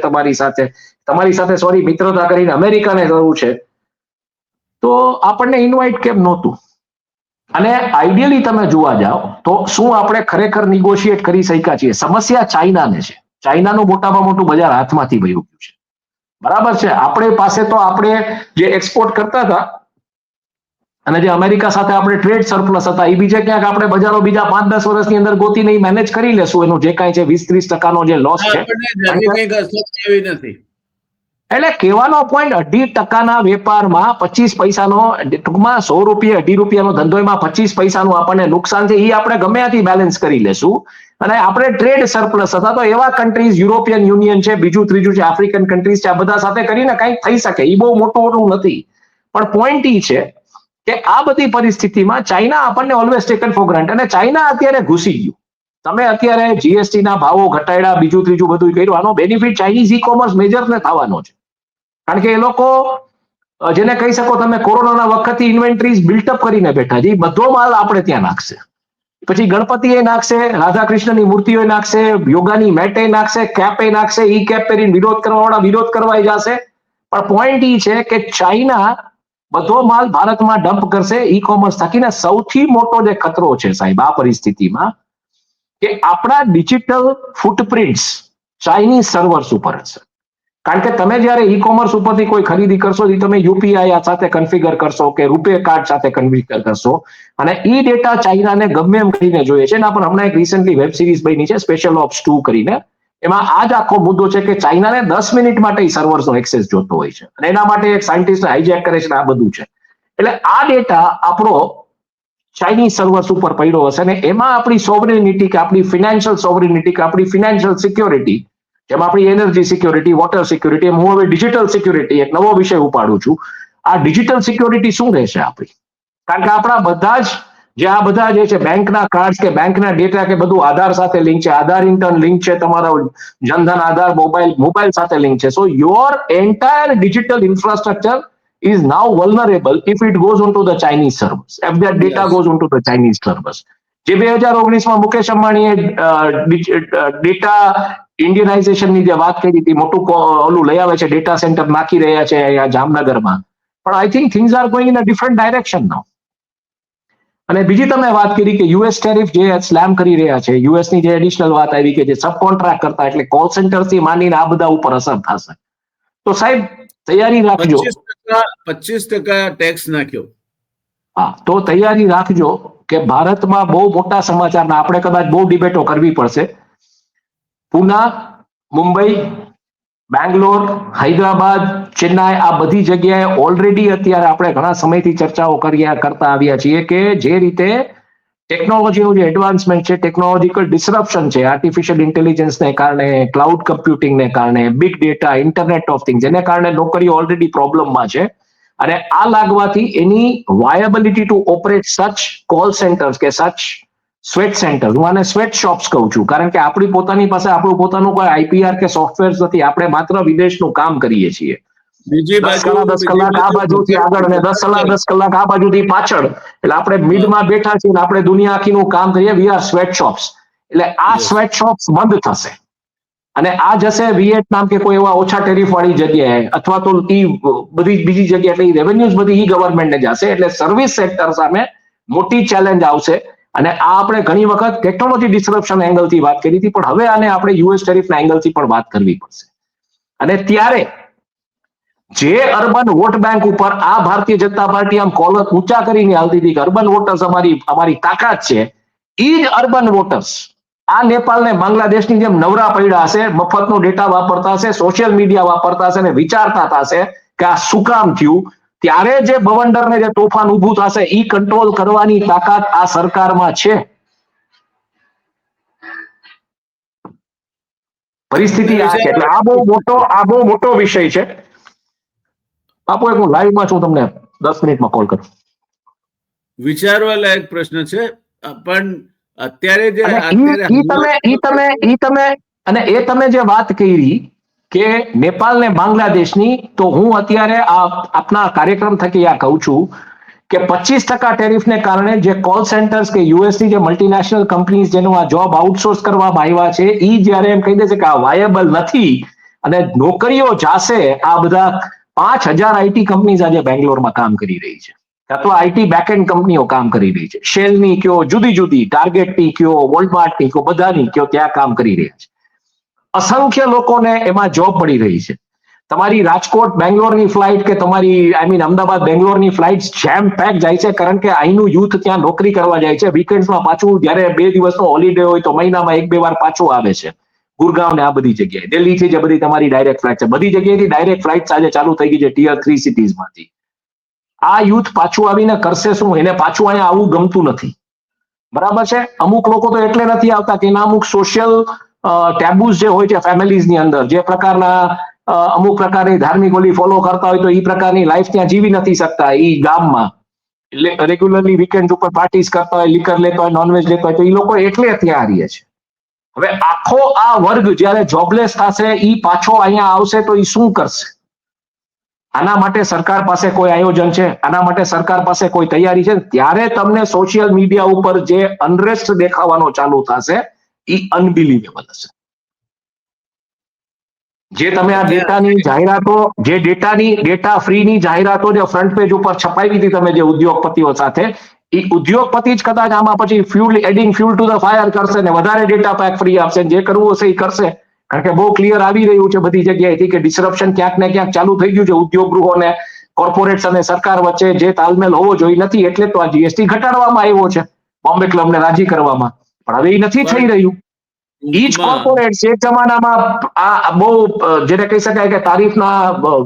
તમારી સાથે સોરી મિત્રતા કરીને અમેરિકાને લડવું છે, તો આપણને ઇન્વાઇટ કેમ નહોતું? અને આઈડિયલી તમે જોવા જાઓ તો શું આપણે ખરેખર નિગોશિએટ કરી શક્યા છીએ? સમસ્યા ચાઇનાને છે. ચાઇનાનું મોટામાં મોટું બજાર હાથમાંથી વયું ગયું છે. બરાબર છે. આપણે પાસે તો આપણે જે એક્સપોર્ટ કરતા હતા અને જે અમેરિકા સાથે આપણે ટ્રેડ સરપ્લસ હતા એ બીજે ક્યાંક આપણે બજારો બીજા 5-10 વર્ષની અંદર ગોતીને મેનેજ કરી લેશું એનું જે કાંઈ છે 20-30% જે લોસ છે. આપણને હજી કંઈક અસર આવી નથી. એટલે કહેવાનો પોઈન્ટ 2.5% વેપારમાં 25 પૈસાનો ટૂંકમાં 100 રૂપિયા 2.5 રૂપિયાનો ધંધો એમાં 25 પૈસાનું આપણને નુકસાન છે એ આપણે ગમે ત્યાંથી બેલેન્સ કરી લેશું. અને આપણે ટ્રેડ સરપ્લસ હતા તો એવા કન્ટ્રીઝ યુરોપિયન યુનિયન છે, બીજું ત્રીજું છે, આફ્રિકન કન્ટ્રીઝ છે, આ બધા સાથે કરીને કંઈક થઈ શકે એ બહુ મોટું નથી. પણ પોઈન્ટ એ છે કે આ બધી પરિસ્થિતિમાં ચાઇના આપણને ઓલવેઝ ટેકન ફોર ગ્રાન્ટ, અને ચાઇના અત્યારે ઘૂસી ગયું. તમે અત્યારે જીએસટી ના ભાવો ઘટાડ્યા, બીજું ત્રીજું બધું કર્યું, આનો બેનિફિટ ચાઇનીઝ ઈ કોમર્સ મેજરને થવાનો છે. કારણ કે એ લોકો જેને કહી શકો તમે કોરોનાના વખતથી ઇન્વેન્ટરીઝ બિલ્ટઅપ કરીને બેઠા છે, એ બધો માલ આપણે ત્યાં નાખશે. પછી ગણપતિ એ નાખશે, રાધાકૃષ્ણની મૂર્તિઓ નાખશે, યોગાની મેટ એ નાખશે, કેપ એ નાખશે, ઈ કેપ પહેરીને વિરોધ કરવા વાળા વિરોધ કરવા જશે. પણ પોઈન્ટ એ છે કે ચાઇના બધો માલ ભારતમાં ડમ્પ કરશે ઈ કોમર્સ થકીને. સૌથી મોટો જે ખતરો છે સાહેબ આ પરિસ્થિતિમાં કે આપણા ડિજિટલ ફૂટપ્રિન્ટ્સ ચાઇનીઝ સર્વર્સ ઉપર હશે. કારણ કે તમે જ્યારે ઈ કોમર્સ ઉપરથી કોઈ ખરીદી કરશો એ તમે યુપીઆઈ સાથે કન્ફિગર કરશો કે રૂપે કાર્ડ સાથે કન્ફિગર કરશો, અને ઈ ડેટા ચાઇનાને ગમે એમ કરીને જોઈએ છે. પણ હમણાં એક રિસેન્ટલી વેબ સિરીઝ બની છે સ્પેશિયલ ઓપ્સ 2 કરીને, એમાં આ જ આખો મુદ્દો છે કે ચાઇનાને 10 મિનિટ માટે ઈ સર્વર્સનો એક્સેસ જોતો હોય છે, અને એના માટે એક સાયન્ટિસ્ટ હાઈજેક કરે છે. આ બધું છે એટલે આ ડેટા આપણો ચાઇનીઝ સર્વર્સ ઉપર પડ્યો હશે, અને એમાં આપણી સોવરેનિટી કે આપણી ફિનાન્શિયલ સોવરેનિટી કે આપણી ફિનાન્શિયલ સિક્યોરિટી, જેમ આપણી એનર્જી સિક્યોરિટી, વોટર સિક્યોરિટી, હું હવે ડિજિટલ સિક્યોરિટી એક નવો વિષય ઉપાડું છું. આ ડિજિટલ સિક્યોરિટી શું રહેશે આપણી? કારણ કે આપણા બધા જ આ બધા જે છે બેંકના કાર્ડ કે બેંકના ડેટા કે બધું આધાર સાથે લિંક છે, આધાર ઇન્ટર્ન લિંક છે, તમારો જનધન આધાર મોબાઈલ સાથે લિંક છે. સો your entire digital infrastructure is now vulnerable if it goes onto the Chinese servers, if that data Yes. goes onto the Chinese servers. જે 2019માં મુકેશ અંબાણીએ ડેટા ઇન્ડિયનાઇઝેશનની જે વાત કરી હતી, મોટું ઓલું લઈ આવે છે, ડેટા સેન્ટર નાખી રહ્યા છે અહીંયા જામનગરમાં. પણ I think things are going in a different direction now. અને બીજી તમે વાત કરી કે યુએસ ટેરિફ જે સ્લેમ કરી રહ્યા છે, યુએસની જે એડિશનલ વાત આવી કે જે સબ કોન્ટ્રાક્ટ કરતા એટલે કોલ સેન્ટરથી માંડીને આ બધા ઉપર અસર થશે. તો સાહેબ તૈયારી રાખજો. 25% ટેક્સ નાખ્યો. હા, તો તૈયારી રાખજો કે ભારતમાં બહુ મોટા સમાચારના આપણે કદાચ બહુ ડિબેટો કરવી પડશે. પુના, મુંબઈ, બેંગ્લોર, હૈદરાબાદ, ચેન્નાઈ, આ બધી જગ્યાએ ઓલરેડી અત્યારે આપણે ઘણા સમયથી ચર્ચાઓ કરતા આવ્યા છીએ કે જે રીતે ટેકનોલોજીનું જે એડવાન્સમેન્ટ છે, ટેકનોલોજીકલ ડિસરપ્શન છે, આર્ટિફિશિયલ ઇન્ટેલિજન્સને કારણે, ક્લાઉડ કમ્પ્યુટિંગને કારણે, big data, internet of things, જેને કારણે નોકરીઓ ઓલરેડી પ્રોબ્લેમમાં છે. અને આ લાગવાથી એની વાયબિલિટી ટુ ઓપરેટ સચ કોલ સેન્ટર્સ કે સચ સ્વેટ સેન્ટર, હું આને સ્વેટ શોપ્સ કહું છું, કારણ કે આપણી પોતાની પાસે આપણું પોતાનું કોઈ આઈપીઆર કે સોફ્ટવેર નથી. આપણે માત્ર વિદેશનું કામ કરીએ છીએ. બીજી 10 કલાક આ બાજુથી આગળ અને 10 કલાક આ બાજુથી પાછળ, એટલે આપણે મિડમાં બેઠા છીએ અને આપણે દુનિયા આખીનું કામ કરીએ. We are sweat shops. એટલે આ સ્વેટ શોપ્સ બંધ થશે અને આ જશે વિયેટનામ કે કોઈ એવા ઓછા ટેરિફ વાળી જગ્યાએ, અથવા તો બધી બીજી જગ્યાએ. એટલે રેવન્યુઝ બધી ઈ ગવર્મેન્ટને જશે. એટલે સર્વિસ સેક્ટર સામે મોટી ચેલેન્જ આવશે. અને આ આપણે ઘણી વખત ટેકનોલોજી ડિસ્રપ્શન એંગલથી વાત કરી હતી, પણ હવે આને આપણે યુએસ ટેરિફના એંગલથી પણ વાત કરવી પડશે. અને ત્યારે જે અર્બન વોટ બેંક ઉપર આ ભારતીય જનતા પાર્ટી આમ કોલર ઊંચા કરીને આવતી હતી કે અર્બન વોટર્સ અમારી તાકાત છે, એ જ અર્બન વોટર્સ આ નેપાળ ને બાંગ્લાદેશની જેમ નવરા પડ્યા હશે, મફતનો ડેટા વાપરતા હશે, સોશિયલ મીડિયા વાપરતા હશે અને વિચારતા હશે કે આ શું કામ થયું. ત્યારે જે બવંડર ને જે તોફાન ઉભું થશે એ કંટ્રોલ કરવાની તાકાત આ સરકારમાં છે. પરિસ્થિતિ આ છે. એટલે આ બહુ મોટો વિષય છે. આપો એક હું લાઈવમાં છું, તમને 10 મિનિટમાં કોલ કરું. વિચારવા લાયક પ્રશ્ન છે. પણ અત્યારે જે તમે જે વાત કરી કે નેપાળ ને બાંગ્લાદેશની, તો હું અત્યારે આપના કાર્યક્રમ થકી આ કહું છું કે 25% ટેરિફને કારણે જે કોલ સેન્ટર્સ કે યુએસની જે મલ્ટીનેશનલ કંપનીઝ જેનો આ જોબ આઉટસોર્સ કરવામાં આવ્યા છે, એ જયારે એમ કહી દે છે કે આ વાયેબલ નથી અને નોકરીઓ જાશે, આ બધા 5000 આઈટી કંપનીઝ આજે બેંગ્લોરમાં કામ કરી રહી છે, અથવા આઈટી બેકએન્ડ કંપનીઓ કામ કરી રહી છે. શેલની કયો, જુદી જુદી ટાર્ગેટની કયો, વોલમાર્ટની કયો, બધાની કયો ત્યાં કામ કરી રહ્યા છે. અસંખ્ય લોકોને એમાં જોબ મળી રહી છે. તમારી રાજકોટ બેંગ્લોરની ફ્લાઇટ કે તમારી અમદાવાદ બેંગ્લોરની ફ્લાઇટ જેમ પેક જાય છે, કારણ કે અહીંનું યુથ ત્યાં નોકરી કરવા જાય છે. વીકેન્ડ્સમાં પાછું જ્યારે 2 દિવસનો હોલિડે હોય તો મહિનામાં 1-2 વાર પાછું આવે છે. ગુરગાંવ ને આ બધી જગ્યાએ, દિલ્હીથી જે બધી તમારી ડાયરેક્ટ ફ્લાઇટ છે, બધી જગ્યાએથી ડાયરેક્ટ ફ્લાઇટ આજે ચાલુ થઈ ગઈ છે ટિયર 3 સિટીઝમાંથી. આ યુથ પાછું આવીને કરશે શું? એને પાછું અહીંયા આવવું ગમતું નથી. બરાબર છે. અમુક લોકો તો એટલે નથી આવતા કે એના અમુક સોશિયલ ટેબુઝ જે હોય છે ફેમિલીઝની અંદર, જે પ્રકારના અમુક પ્રકારની ધાર્મિક ઓલી ફોલો કરતા હોય તો એ પ્રકારની લાઈફ ત્યાં જીવી નથી શકતા. એ ગામમાં રેગ્યુલરલી વીકેન્ડ ઉપર પાર્ટીઝ કરતા હોય, લીકર લેતા હોય, નોનવેજ લેતા હોય, તો એ લોકો એટલે ત્યાં રહીએ છે. હવે આખો આ વર્ગ જ્યારે જોબલેસ થશે, એ પાછો અહીંયા આવશે તો એ શું કરશે? આના માટે સરકાર પાસે કોઈ આયોજન છે? આના માટે સરકાર પાસે કોઈ તૈયારી છે? ત્યારે તમને સોશિયલ મીડિયા ઉપર જે અનરેસ્ટ દેખાવાનો ચાલુ થશે એ અનબિલીવેબલ હશે. જે તમે આ ડેટાની જાહેરાતો, જે ડેટા ફ્રીની જાહેરાતો જે ફ્રન્ટ પેજ ઉપર છપાવી હતી તમે જે ઉદ્યોગપતિઓ સાથે, એ ઉદ્યોગપતિ જ કદાચ આમાં પછી adding fuel to the fire કરશે ને વધારે ડેટા પેક ફ્રી આપશે. જે કરવું હશે એ કરશે, કારણ કે બહુ ક્લિયર આવી રહ્યું છે બધી જગ્યાએથી કે ડિસરપ્શન ક્યાંક ને ક્યાંક ચાલુ થઈ ગયું છે ઉદ્યોગ ગૃહોને કોર્પોરેટ્સ અને સરકાર વચ્ચે જે તાલમેલ હોવો જોઈએ નથી, એટલે તો આ જીએસટી ઘટાડવામાં આવ્યો છે બોમ્બે ક્લબને રાજી કરવામાં. પણ હવે એ નથી થઈ રહ્યું. ઈ જ કોર્પોરેટ્સ એક જમાનામાં આ બહુ જેને કહી શકાય કે તારીફના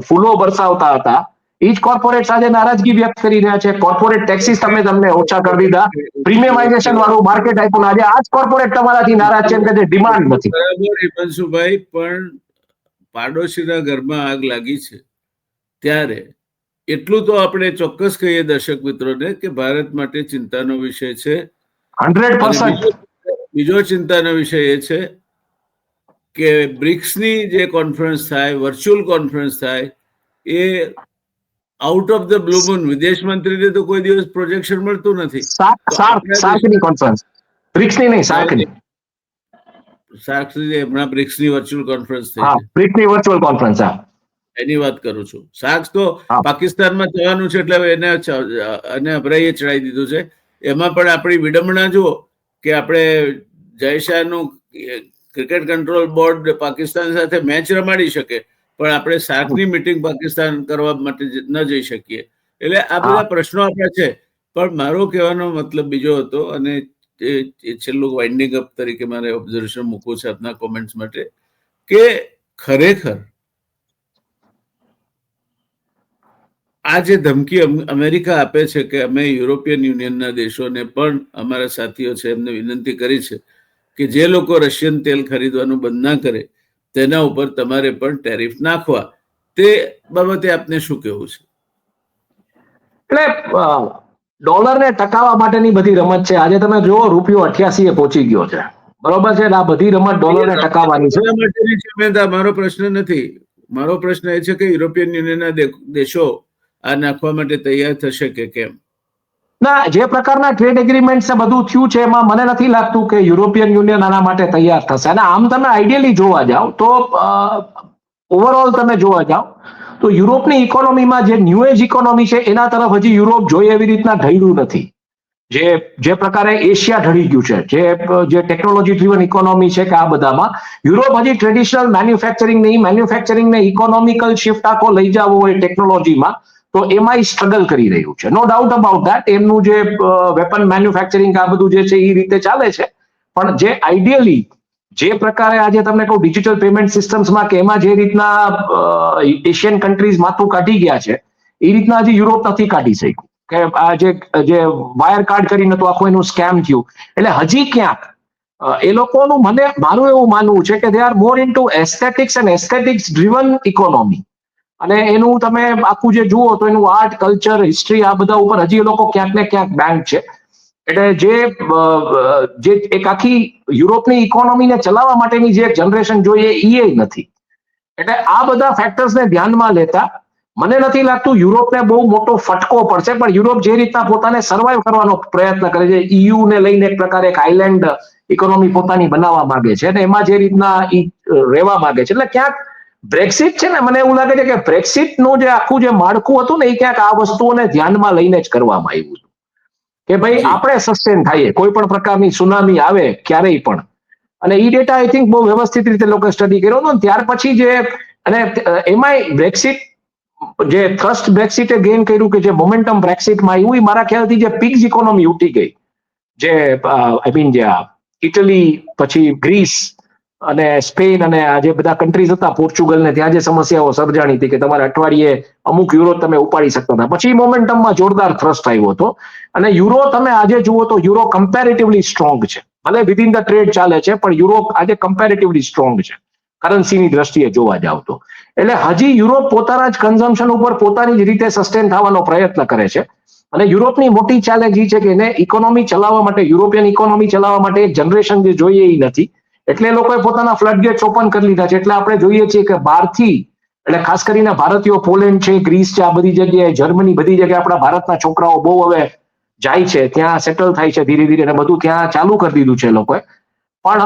ફૂલો બરસાવતા હતા, ઈ જ કોર્પોરેટ્સ આજે નારાજગી વ્યક્ત કરી રહ્યા છે. કોર્પોરેટ ટેક્સીસ તમને ઓછા કરી દીધા, પ્રીમિયમાઇઝેશન વાળું માર્કેટ આપ્યું, આજે આ જ કોર્પોરેટ તમારાથી નારાજ છે કે જે ડિમાન્ડ નથી. બરાબર હિમાંશુભાઈ, પણ પાડોશીના ઘરમાં આગ લાગી છે ત્યારે એટલું તો આપણે ચોક્કસ કહીએ દર્શક મિત્રોને કે ભારત માટે ચિંતાનો વિષય છે. 100%. બીજો ચિંતાનો વિષય એ છે કે બ્રિક્સની જે કોન્ફરન્સ થાય, વર્ચ્યુઅલ કોન્ફરન્સ થાય, એ out of the blue moon, વિદેશ મંત્રીને તો કોઈ દિવસ પ્રોજેક્શન મળતું નથી. સાર્કની કોન્ફરન્સ, બ્રિક્સની નહીં, સાર્કની. સાર્કની હમણાં બ્રિક્સની વર્ચ્યુઅલ કોન્ફરન્સ થઈ છે. બ્રિક્સની વર્ચ્યુઅલ કોન્ફરન્સ, હા, એની વાત કરું છું. સાર્ક તો પાકિસ્તાનમાં થવાનું છે એટલે એને અભરાઈએ ચડાવી દીધું છે. એમાં પણ આપણી વિડંબના જુઓ કે આપણે જય શાહનું ક્રિકેટ કંટ્રોલ બોર્ડ પાકિસ્તાન સાથે મેચ રમાડી શકે, પણ આપણે સાર્કની મિટિંગ પાકિસ્તાન કરવા માટે ન જઈ શકીએ. એટલે આ બધા પ્રશ્નો આપણા છે. પણ મારો કહેવાનો મતલબ બીજો હતો, અને એ છેલ્લું વાઇન્ડિંગ અપ તરીકે મારે ઓબ્ઝર્વેશન મૂકવું છે આપના કોમેન્ટ્સ માટે, કે ખરેખર આ જે ધમકી અમેરિકા આપે છે કે અમે યુરોપિયન યુનિયનના દેશોને પણ, અમારા સાથીઓ છે એમને વિનંતી કરી છે કે જે લોકો રશિયન તેલ ખરીદવાનું બંધ ના કરે તેના ઉપર તમારે પણ ટેરિફ નાખવા, તે બાબતે આપને શું કહેવું છે? એટલે ડોલરને ટકાવવા માટેની બધી રમત છે. આજે તમે જુઓ રૂપિયો 88 પહોંચી ગયો છે, બરોબર છે. આ બધી રમત ડોલરને ટકાવવાની છે. મારો પ્રશ્ન નથી. મારો પ્રશ્ન એ છે કે યુરોપિયન યુનિયનના દેશો આ નાખવા માટે તૈયાર થશે કે કેમ? ના, જે પ્રકારના ટ્રેડ એગ્રીમેન્ટ બધું થયું છે એમાં મને નથી લાગતું કે યુરોપિયન યુનિયન આના માટે તૈયાર થશે. અને આમ તમે આઈડિયલી જોવા જાઓ તો ઓવરઓલ તમે જોવા જાઓ તો યુરોપની ઇકોનોમીમાં જે ન્યુ એજ ઇકોનોમી છે એના તરફ હજી યુરોપ જોઈએ એવી રીતના ઢળ્યું નથી. જે પ્રકારે એશિયા ઢળી ગયું છે, જે ટેકનોલોજી ડ્રીવન ઇકોનોમી છે કે આ બધામાં યુરોપ હજી ટ્રેડિશનલ મેન્યુફેક્ચરિંગને ઇકોનોમિકલ શિફ્ટ આખો લઈ જવો હોય ટેકનોલોજીમાં, તો એમાં સ્ટ્રગલ કરી રહ્યું છે. No doubt about that. એમનું જે વેપન મેન્યુફેક્ચરિંગ આ બધું જે છે એ રીતે ચાલે છે. પણ જે આઈડિયલી જે પ્રકારે આજે તમને કહું ડિજિટલ પેમેન્ટ સિસ્ટમ્સમાં કે એમાં જે રીતના એશિયન કન્ટ્રીઝ માથું કાઢી ગયા છે, એ રીતના હજી યુરોપ નથી કાઢી શક્યું. કે આ જે વાયર કાર્ડ કરીને તો આખું એનું સ્કેમ થયું. એટલે હજી ક્યાંક એ લોકોનું, મારું એવું માનવું છે કે they are more into aesthetics and aesthetics driven economy. અને એનું તમે આખું જે જુઓ તો એનું આર્ટ, કલ્ચર, હિસ્ટ્રી આ બધા ઉપર હજી એ લોકો ક્યાંક ને ક્યાંક બેન્ક છે. એટલે જે એક આખી યુરોપની ઇકોનોમીને ચલાવવા માટેની જે જનરેશન જોઈએ એ નથી. એટલે આ બધા ફેક્ટર્સને ધ્યાનમાં લેતા મને નથી લાગતું યુરોપને બહુ મોટો ફટકો પડશે. પણ યુરોપ જે રીતના પોતાને સર્વાઈવ કરવાનો પ્રયત્ન કરે છે, EU ને લઈને એક પ્રકારે એક આઇલેન્ડ ઇકોનોમી પોતાની બનાવવા માંગે છે, અને એમાં જે રીતના રહેવા માંગે છે, એટલે ક્યાંક બ્રેક્સિટ છે ને, મને એવું લાગે છે કે બ્રેક્સિટનું જે આખું જે માળખું હતું ને એ ક્યાંક આ વસ્તુઓને ધ્યાનમાં લઈને જ કરવામાં આવ્યું હતું કે ભાઈ આપણે સસ્ટેન થઈએ કોઈ પણ પ્રકારની સુનામી આવે ક્યારેય પણ. અને એ ડેટા આઈ થિંક બહુ વ્યવસ્થિત રીતે લોકો સ્ટડી કર્યો હતો. ત્યાર પછી જે અને એમાંય બ્રેક્સિટ જે થ્રસ્ટ બ્રેક્સિટે ગેઇન કર્યું કે જે મોમેન્ટમ બ્રેક્સિટમાં આવ્યું એ મારા ખ્યાલથી જે પિગ્સ ઇકોનોમી ઉઠી ગઈ, જે આઈ મીન જે ઇટલી પછી ગ્રીસ અને સ્પેન અને આ જે બધા કન્ટ્રીઝ હતા પોર્ચુગલ ને ત્યાં જે સમસ્યાઓ સર્જાણી હતી કે તમારે અઠવાડિયે અમુક યુરો તમે ઉપાડી શકતા હતા, પછી મોમેન્ટમમાં જોરદાર થ્રસ્ટ આવ્યો હતો અને યુરો તમે આજે જુઓ તો યુરો કમ્પેરેટિવલી સ્ટ્રોંગ છે. ભલે વિધિન ધ ટ્રેડ ચાલે છે પણ યુરો આજે કમ્પેરેટિવલી સ્ટ્રોંગ છે કરન્સીની દ્રષ્ટિએ જોવા જાવ તો. એટલે હજી યુરોપ પોતાના જ કન્ઝમ્પશન ઉપર પોતાની જ રીતે સસ્ટેન થવાનો પ્રયત્ન કરે છે અને યુરોપની મોટી ચેલેન્જ એ છે કે એને ઇકોનોમી ચલાવવા માટે, યુરોપિયન ઇકોનોમી ચલાવવા માટે એક જનરેશન જે જોઈએ એ નથી, એટલે એ લોકોએ પોતાના ફ્લડગેટ્સ ઓપન કરી લીધા છે. એટલે આપણે જોઈએ છીએ કે બહારથી, એટલે ખાસ કરીને ભારતીયો પોલેન્ડ છે, ગ્રીસ છે, આ બધી જગ્યાએ, જર્મની, બધી જગ્યાએ આપણા ભારતના છોકરાઓ બહુ હવે જાય છે, ત્યાં સેટલ થાય છે ધીરે ધીરે, અને બધું ત્યાં ચાલુ કરી દીધું છે એ લોકોએ. પણ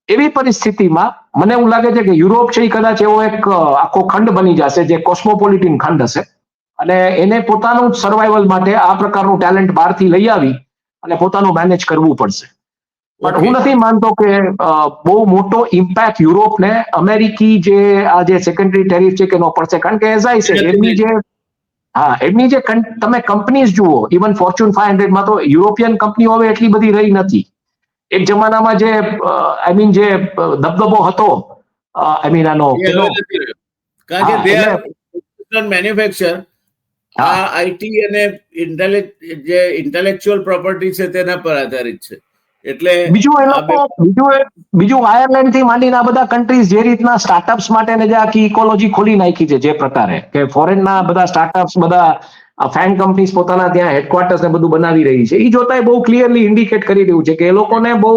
એવી પરિસ્થિતિમાં મને એવું લાગે છે કે યુરોપ છે એ કદાચ એવો એક આખો ખંડ બની જશે જે કોસ્મોપોલિટિન ખંડ હશે અને એને પોતાનું સર્વાઈવલ માટે આ પ્રકારનું ટેલેન્ટ બહારથી લઈ આવી અને પોતાનું મેનેજ કરવું પડશે. પણ હું નથી માનતો કે બહુ મોટો ઇમ્પેક્ટ યુરોપને અમેરિકી જે આ જે સેકન્ડરી ટેરિફ છે કે એનો પડશે, કારણ કે એઝ આઈ છે એમની જે તમે કંપનીઝ જુઓ, ઇવન ફોર્ચ્યુન 500માં તો યુરોપિયન કંપનીઓ હવે એટલી બધી રહી નથી. એક જમાનામાં જે આઈ મીન જે દબદબો હતો આઈ મીન આનો કારણ કે મેન્યુફેક્ચર આ આઈટી અને જે ઇન્ટેલેક્ચ્યુઅલ પ્રોપર્ટી છે તેના પર આધારિત છે. એટલે બીજું આયર્લેન્ડ થી માંડીને આ બધા કન્ટ્રીઝ જે રીતના સ્ટાર્ટઅપ્સ માટે જે આખી ઇકોલોજી ખોલી નાખી છે, જે પ્રકારે કે ફોરેનના બધા સ્ટાર્ટઅપ્સ, બધા ફેન કંપનીઝ પોતાના ત્યાં હેડક્વાર્ટર્સ ને બધું બનાવી રહી છે, એ જોતા બહુ ક્લિયરલી ઇન્ડિકેટ કરી રહ્યું છે કે એ લોકોને બહુ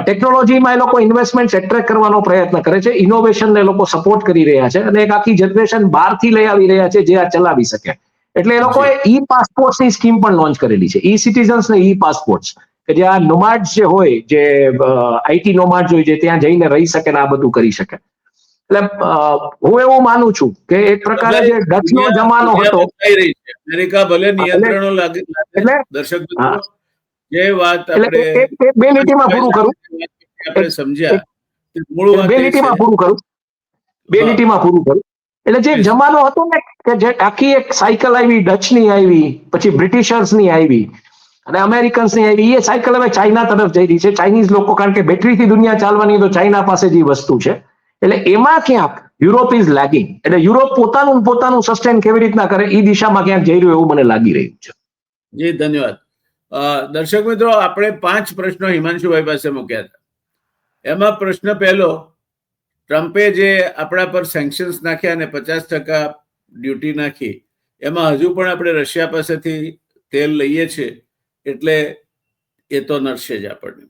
ટેકનોલોજીમાં એ લોકો ઇન્વેસ્ટમેન્ટ એટ્રેક્ટ કરવાનો પ્રયત્ન કરે છે, ઇનોવેશનને એ લોકો સપોર્ટ કરી રહ્યા છે અને એક આખી જનરેશન બહારથી લઈ આવી રહ્યા છે જે આ ચલાવી શકે. એટલે એ લોકોએ ઈ પાસપોર્ટની સ્કીમ પણ લોન્ચ કરેલી છે, ઈ સિટીઝન્સ ને ઈ પાસપોર્ટ્સ, કે જે આ નોમાડ્સ જે હોય, જે આઈટી નોમાડ્સ હોય, જે ત્યાં જઈને રહી શકે ને આ બધું કરી શકે. એટલે હું એવું માનું છું કે એક પ્રકારે જે ડચનો જમાનો હતો, અમેરિકા ભલે નિયંત્રણો લાગે, દર્શક મિત્રો જે વાત આપણે બે લીટીમાં પૂરું કરું, આપણે સમજ્યા, બે લીટીમાં પૂરું કરું. એટલે જે જમાનો હતો ને કે જે આખી એક સાયકલ આવી, ડચની આવી, પછી બ્રિટિશર્સની આવી અને અમેરિકન્સની આવી, એ સાયકલ હવે ચાઇના તરફ જઈ રહી છે. ચાઇનીઝ લોકો, કારણ કે બેટરીથી દુનિયા ચાલવાની તો ચાઇના પાસે જ વસ્તુ છે, એટલે એમાં ક્યાંક યુરોપ ઇઝ લેગિંગ. એટલે યુરોપ પોતાનું સસ્ટેન કેવી રીતના કરે એ દિશામાં ક્યાંક જઈ રહ્યું એવું મને લાગી રહ્યું છે. જી ધન્યવાદ. દર્શક મિત્રો, આપણે 5 પ્રશ્નો હિમાંશુભાઈ પાસે મૂક્યા હતા. એમાં પ્રશ્ન પહેલો, ટ્રમ્પે જે આપણા પર સેન્કશન્સ નાખ્યા અને 50% ડ્યુટી નાખી, એમાં હજુ પણ આપણે રશિયા પાસેથી તેલ લઈએ છીએ, એટલે એ તો નડશે જ આપણને.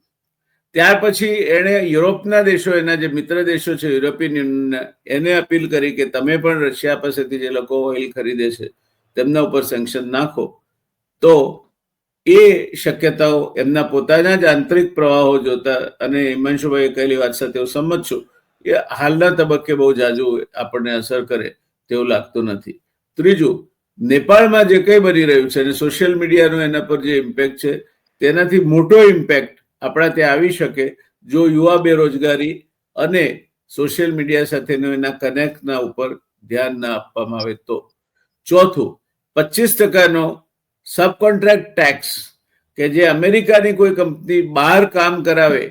ત્યાર પછી એણે યુરોપના દેશો, એના જે મિત્ર દેશો છે યુરોપિયન યુનિયનના, એને અપીલ કરી કે તમે પણ રશિયા પાસેથી જે લોકો ઓઇલ ખરીદે છે તેમના ઉપર સેન્કશન નાખો. તો એ શક્યતાઓ એમના પોતાના જ આંતરિક પ્રવાહો જોતા, અને હિમાંશુભાઈએ કહેલી વાત સાથે હું સંમત છું, એ હાલના તબક્કે બહુ જાજુ આપણને અસર કરે તેવું લાગતું નથી. ત્રીજું, નેપાળમાં જે કંઈ બની રહ્યું છે અને સોશિયલ મીડિયાનો એના પર જે ઇમ્પેક્ટ છે, તેનાથી મોટો ઇમ્પેક્ટ આપણા ત્યાં આવી શકે જો યુવા બેરોજગારી અને સોશિયલ મીડિયા સાથેનો એના કનેક્ટના ઉપર ધ્યાન ના આપવામાં આવે તો. ચોથું, 25%નો સબ કોન્ટ્રાક્ટ ટેક્સ, કે જે અમેરિકાની કોઈ કંપની બહાર કામ કરાવે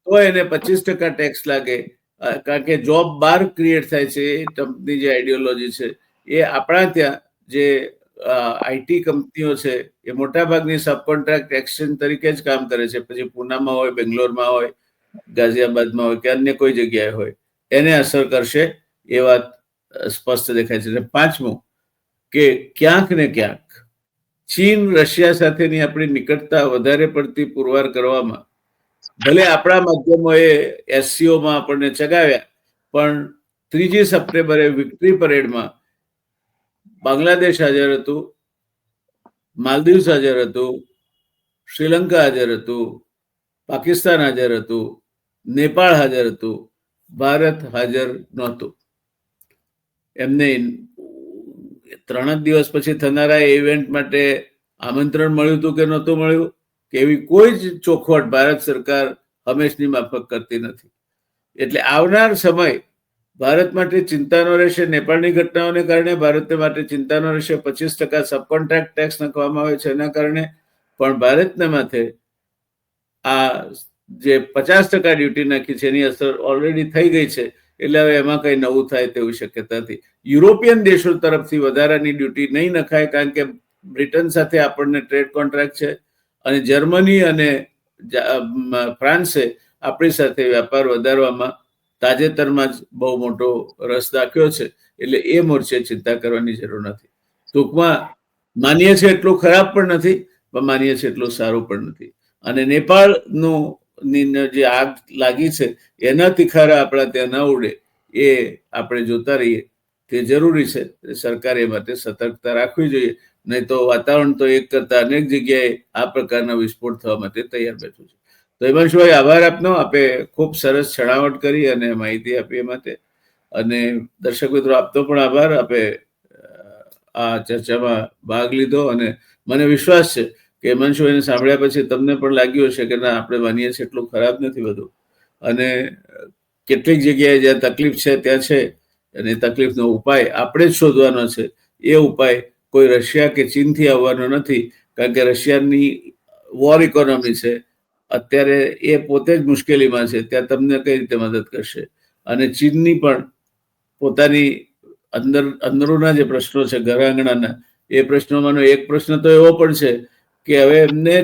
તો એને 25% ટેક્સ લાગે, કારણ કે જોબ બહાર ક્રિએટ થાય છે. એ ટ્રમ્પની જે આઈડિયોલોજી છે, એ આપણા ત્યાં જે આઈટી કંપનીઓ છે એ મોટાભાગની સબ કોન્ટ્રાક્ટ એક્સચેન્જ તરીકે જ કામ કરે છે, પછી પૂનામાં હોય, બેંગ્લોરમાં હોય, ગાઝિયાબાદમાં હોય કે અન્ય કોઈ જગ્યાએ હોય, એને અસર કરશે એ વાત સ્પષ્ટ દેખાય છે. અને પાંચમું, કે ક્યાંક ને ક્યાંક ચીન રશિયા સાથેની આપણી નિકટતા વધારે પડતી પુરવાર કરવામાં, ભલે આપણા માધ્યમોએ એસસીઓમાં આપણને ચગાવ્યા, પણ 3 સપ્ટેમ્બરે વિક્ટરી પરેડમાં બાંગ્લાદેશ હાજર હતું, માલદીવ્સ હાજર હતું, શ્રીલંકા હાજર હતું, પાકિસ્તાન હાજર હતું, નેપાળ હાજર હતું, ભારત હાજર નહોતું. એમને 3 જ દિવસ પછી થનારા ઇવેન્ટ માટે આમંત્રણ મળ્યું હતું કે નહોતું મળ્યું, કે એવી કોઈ જ ચોખવટ ભારત સરકાર હંમેશની માફક કરતી નથી. એટલે આવનાર સમય ભારત માટે ચિંતાનો રહેશે. નેપાળની ઘટનાઓને કારણે ભારત માટે ચિંતાનો રહેશે. 25% સબકોન્ટ્રાક્ટ ટેક્સ નાખવામાં આવે છે એના કારણે પણ ભારતના માથે આ જે 50% ડ્યુટી નાખી છે એની અસર ઓલરેડી થઈ ગઈ છે. એટલે હવે એમાં કંઈ નવું થાય તેવી શક્યતા નથી. યુરોપિયન દેશો તરફથી વધારાની ડ્યુટી નહીં નખાય, કારણ કે બ્રિટન સાથે આપણને ટ્રેડ કોન્ટ્રાક્ટ છે અને જર્મની અને ફ્રાન્સે આપણી સાથે વ્યાપાર વધારવામાં તાજેતરમાં જ બહુ મોટો રસ દાખ્યો છે. એટલે એ મોરચે ચિંતા કરવાની જરૂર નથી. ટૂંકમાં માનીએ છીએ એટલું ખરાબ પણ નથી, પણ માનીએ છીએ એટલું સારું પણ નથી. અને નેપાળનું જે આગ લાગી છે એના તિખારા આપણા ત્યાં ના ઉડે એ આપણે જોતા રહીએ તે જરૂરી છે. સરકારે એ માટે સતર્કતા રાખવી જોઈએ. નહીં તો વાતાવરણ તો એક કરતા અનેક જગ્યાએ આ પ્રકારના વિસ્ફોટ થવા માટે તૈયાર બેઠું છે. તો હિમાંશુભાઈ, આભાર આપનો. આપે ખૂબ સરસ છણાવટ કરી અને માહિતી આપી એ માટે. અને દર્શક મિત્રો, આપનો પણ આભાર. આપે આ ચર્ચામાં ભાગ લીધો અને મને વિશ્વાસ છે કે હિમાંશુભાઈને સાંભળ્યા પછી તમને પણ લાગ્યું હશે કે ના, આપણે માનીએ છીએ એટલું ખરાબ નથી બધું. અને કેટલીક જગ્યાએ જ્યાં તકલીફ છે ત્યાં છે, અને તકલીફનો ઉપાય આપણે જ શોધવાનો છે. એ ઉપાય કોઈ રશિયા કે ચીનથી આવવાનો નથી, કારણ કે રશિયાની વોર ઇકોનોમી છે. અત્યારે એ પોતે જ મુશ્કેલીમાં છે, ત્યાં તમને કઈ રીતે મદદ કરશે? અને ચીનની પણ પોતાની અંદરોના જે પ્રશ્નો છે, ઘર આંગણાના, એ પ્રશ્નોમાંનો એક પ્રશ્ન તો એવો પણ છે કે હવે એમને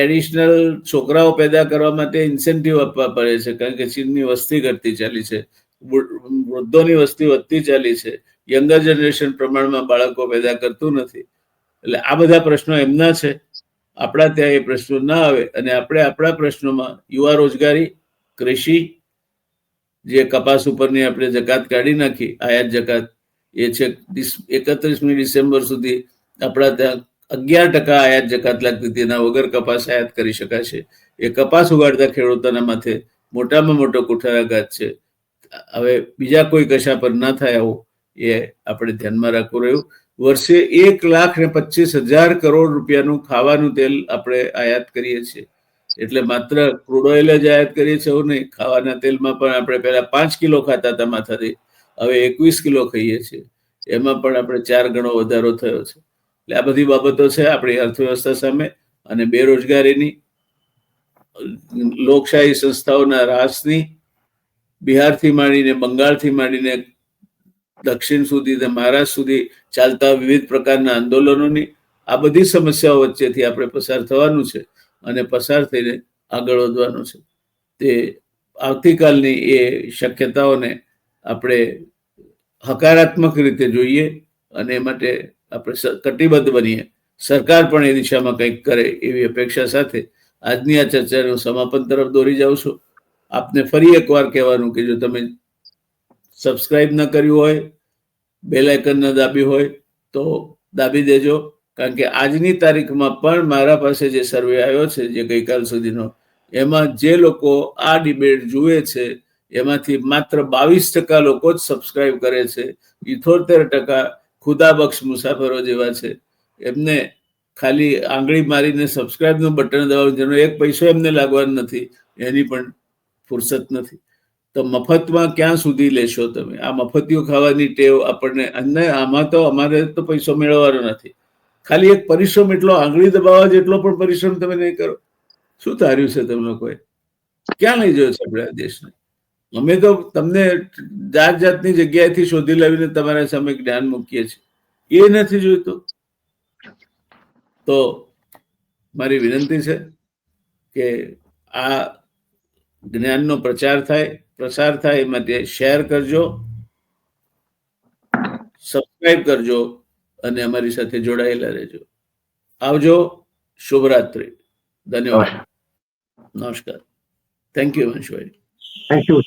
એડિશનલ છોકરાઓ પેદા કરવા માટે ઇન્સેન્ટિવ આપવા પડે છે, કારણ કે ચીનની વસ્તી ઘટતી ચાલી છે, વૃદ્ધોની વસ્તી વધતી ચાલી છે, યંગર જનરેશન પ્રમાણમાં બાળકો પેદા કરતું નથી. એટલે આ બધા પ્રશ્નો એમના છે. આપણા ત્યાં એ પ્રશ્નો ના આવે અને આપણે આપણા પ્રશ્નોમાં યુવા રોજગારી, કૃષિ, જે કપાસ ઉપરની આપણે જકાત કાઢી નાખી, આયાત જકાત, એ છે 31મી ડિસેમ્બર સુધી આપણા ત્યાં 11% આયાત જકાત લાગતી હતી. એના વગર કપાસ આયાત કરી શકાશે. એ કપાસ ઉગાડતા ખેડૂતોના માથે મોટામાં મોટો કુઠારાઘાત છે. હવે બીજા કોઈ કશા પર ના થાય આવું એ આપણે ધ્યાનમાં રાખવું રહ્યું. વર્ષે 1,25,000 કરોડ રૂપિયાનું ખાવાનું તેલ આપણે આયાત કરીએ છીએ. એટલે માત્ર ક્રૂડ ઓઇલ જ આયાત કરીએ છીએ એવું નહીં, ખાવાના તેલમાં પણ આપણે પહેલા 5 કિલો ખાતા હતા માથાથી, હવે 21 કિલો ખાઈએ છીએ. એમાં પણ આપણે 4 ગણો વધારો થયો છે. એટલે આ બધી બાબતો છે આપણી અર્થવ્યવસ્થા સામે. અને બેરોજગારીની, લોકશાહી સંસ્થાઓના રાસની, બિહારથી માંડીને બંગાળથી માંડીને દક્ષિણ સુધી, મહારાષ્ટ્ર સુધી ચાલતા વિવિધ પ્રકારના આંદોલનોની, આ બધી સમસ્યાઓ વચ્ચેથી આપણે પસાર થવાનું છે અને પસાર થઈને આગળ વધવાનું છે. તે આવતીકાલની એ શક્યતાઓને આપણે હકારાત્મક રીતે જોઈએ અને એ માટે આપણે કટિબદ્ધ બનીએ. સરકાર પણ એ દિશામાં કંઈક કરે એવી અપેક્ષા સાથે આજની આ ચર્ચાનું સમાપન તરફ દોરી જાઉં છું. આપને ફરી એકવાર કહેવાનું કે જો તમે સબસ્ક્રાઇબ ન કર્યું હોય, બેલ આઇકન ન દાબી હોય તો દાબી દેજો. કારણ કે આજની તારીખમાં પણ મારા પાસે જે સર્વે આવ્યો છે, જે ગઈકાલ સુધીનો, એમાં જે લોકો આ ડિબેટ જુએ છે એમાંથી માત્ર 22% લોકો જ સબસ્ક્રાઇબ કરે છે. 78% ખુદાબક્ષ મુસાફરો જેવા છે. એમને ખાલી આંગળી મારીને સબસ્ક્રાઇબનું બટન દબાવવાનું, જેનો એક પૈસો એમને લાગવાનો નથી, એની પણ ફુરસત નથી. તો મફતમાં ક્યાં સુધી લેશો તમે? આ મફતિયું ખાવાની ટેવ આપણને, અને આમાં તો અમારે તો પૈસો મેળવવાનો નથી. ખાલી એક પરિશ્રમ, એટલો આંગળી દબાવવા જેટલો પણ પરિશ્રમ તમે નહીં કરો. શું ધાર્યું છે તમે લોકોએ? ક્યાં લઈ જયો છે આપણે આ દેશને? અમે તો તમને જાત જાતની જગ્યાએથી શોધી લાવીને તમારા સામે જ્ઞાન મૂકીએ છીએ. એ નથી જોઈતું. તો મારી વિનંતી છે કે આ જ્ઞાનનો પ્રસાર થાય એ માટે શેર કરજો, સબસ્ક્રાઇબ કરજો અને અમારી સાથે જોડાયેલા રહેજો. આવજો. શુભરાત્રિ. ધન્યવાદ. નમસ્કાર. Thank you, Himanshubhai. Thank you.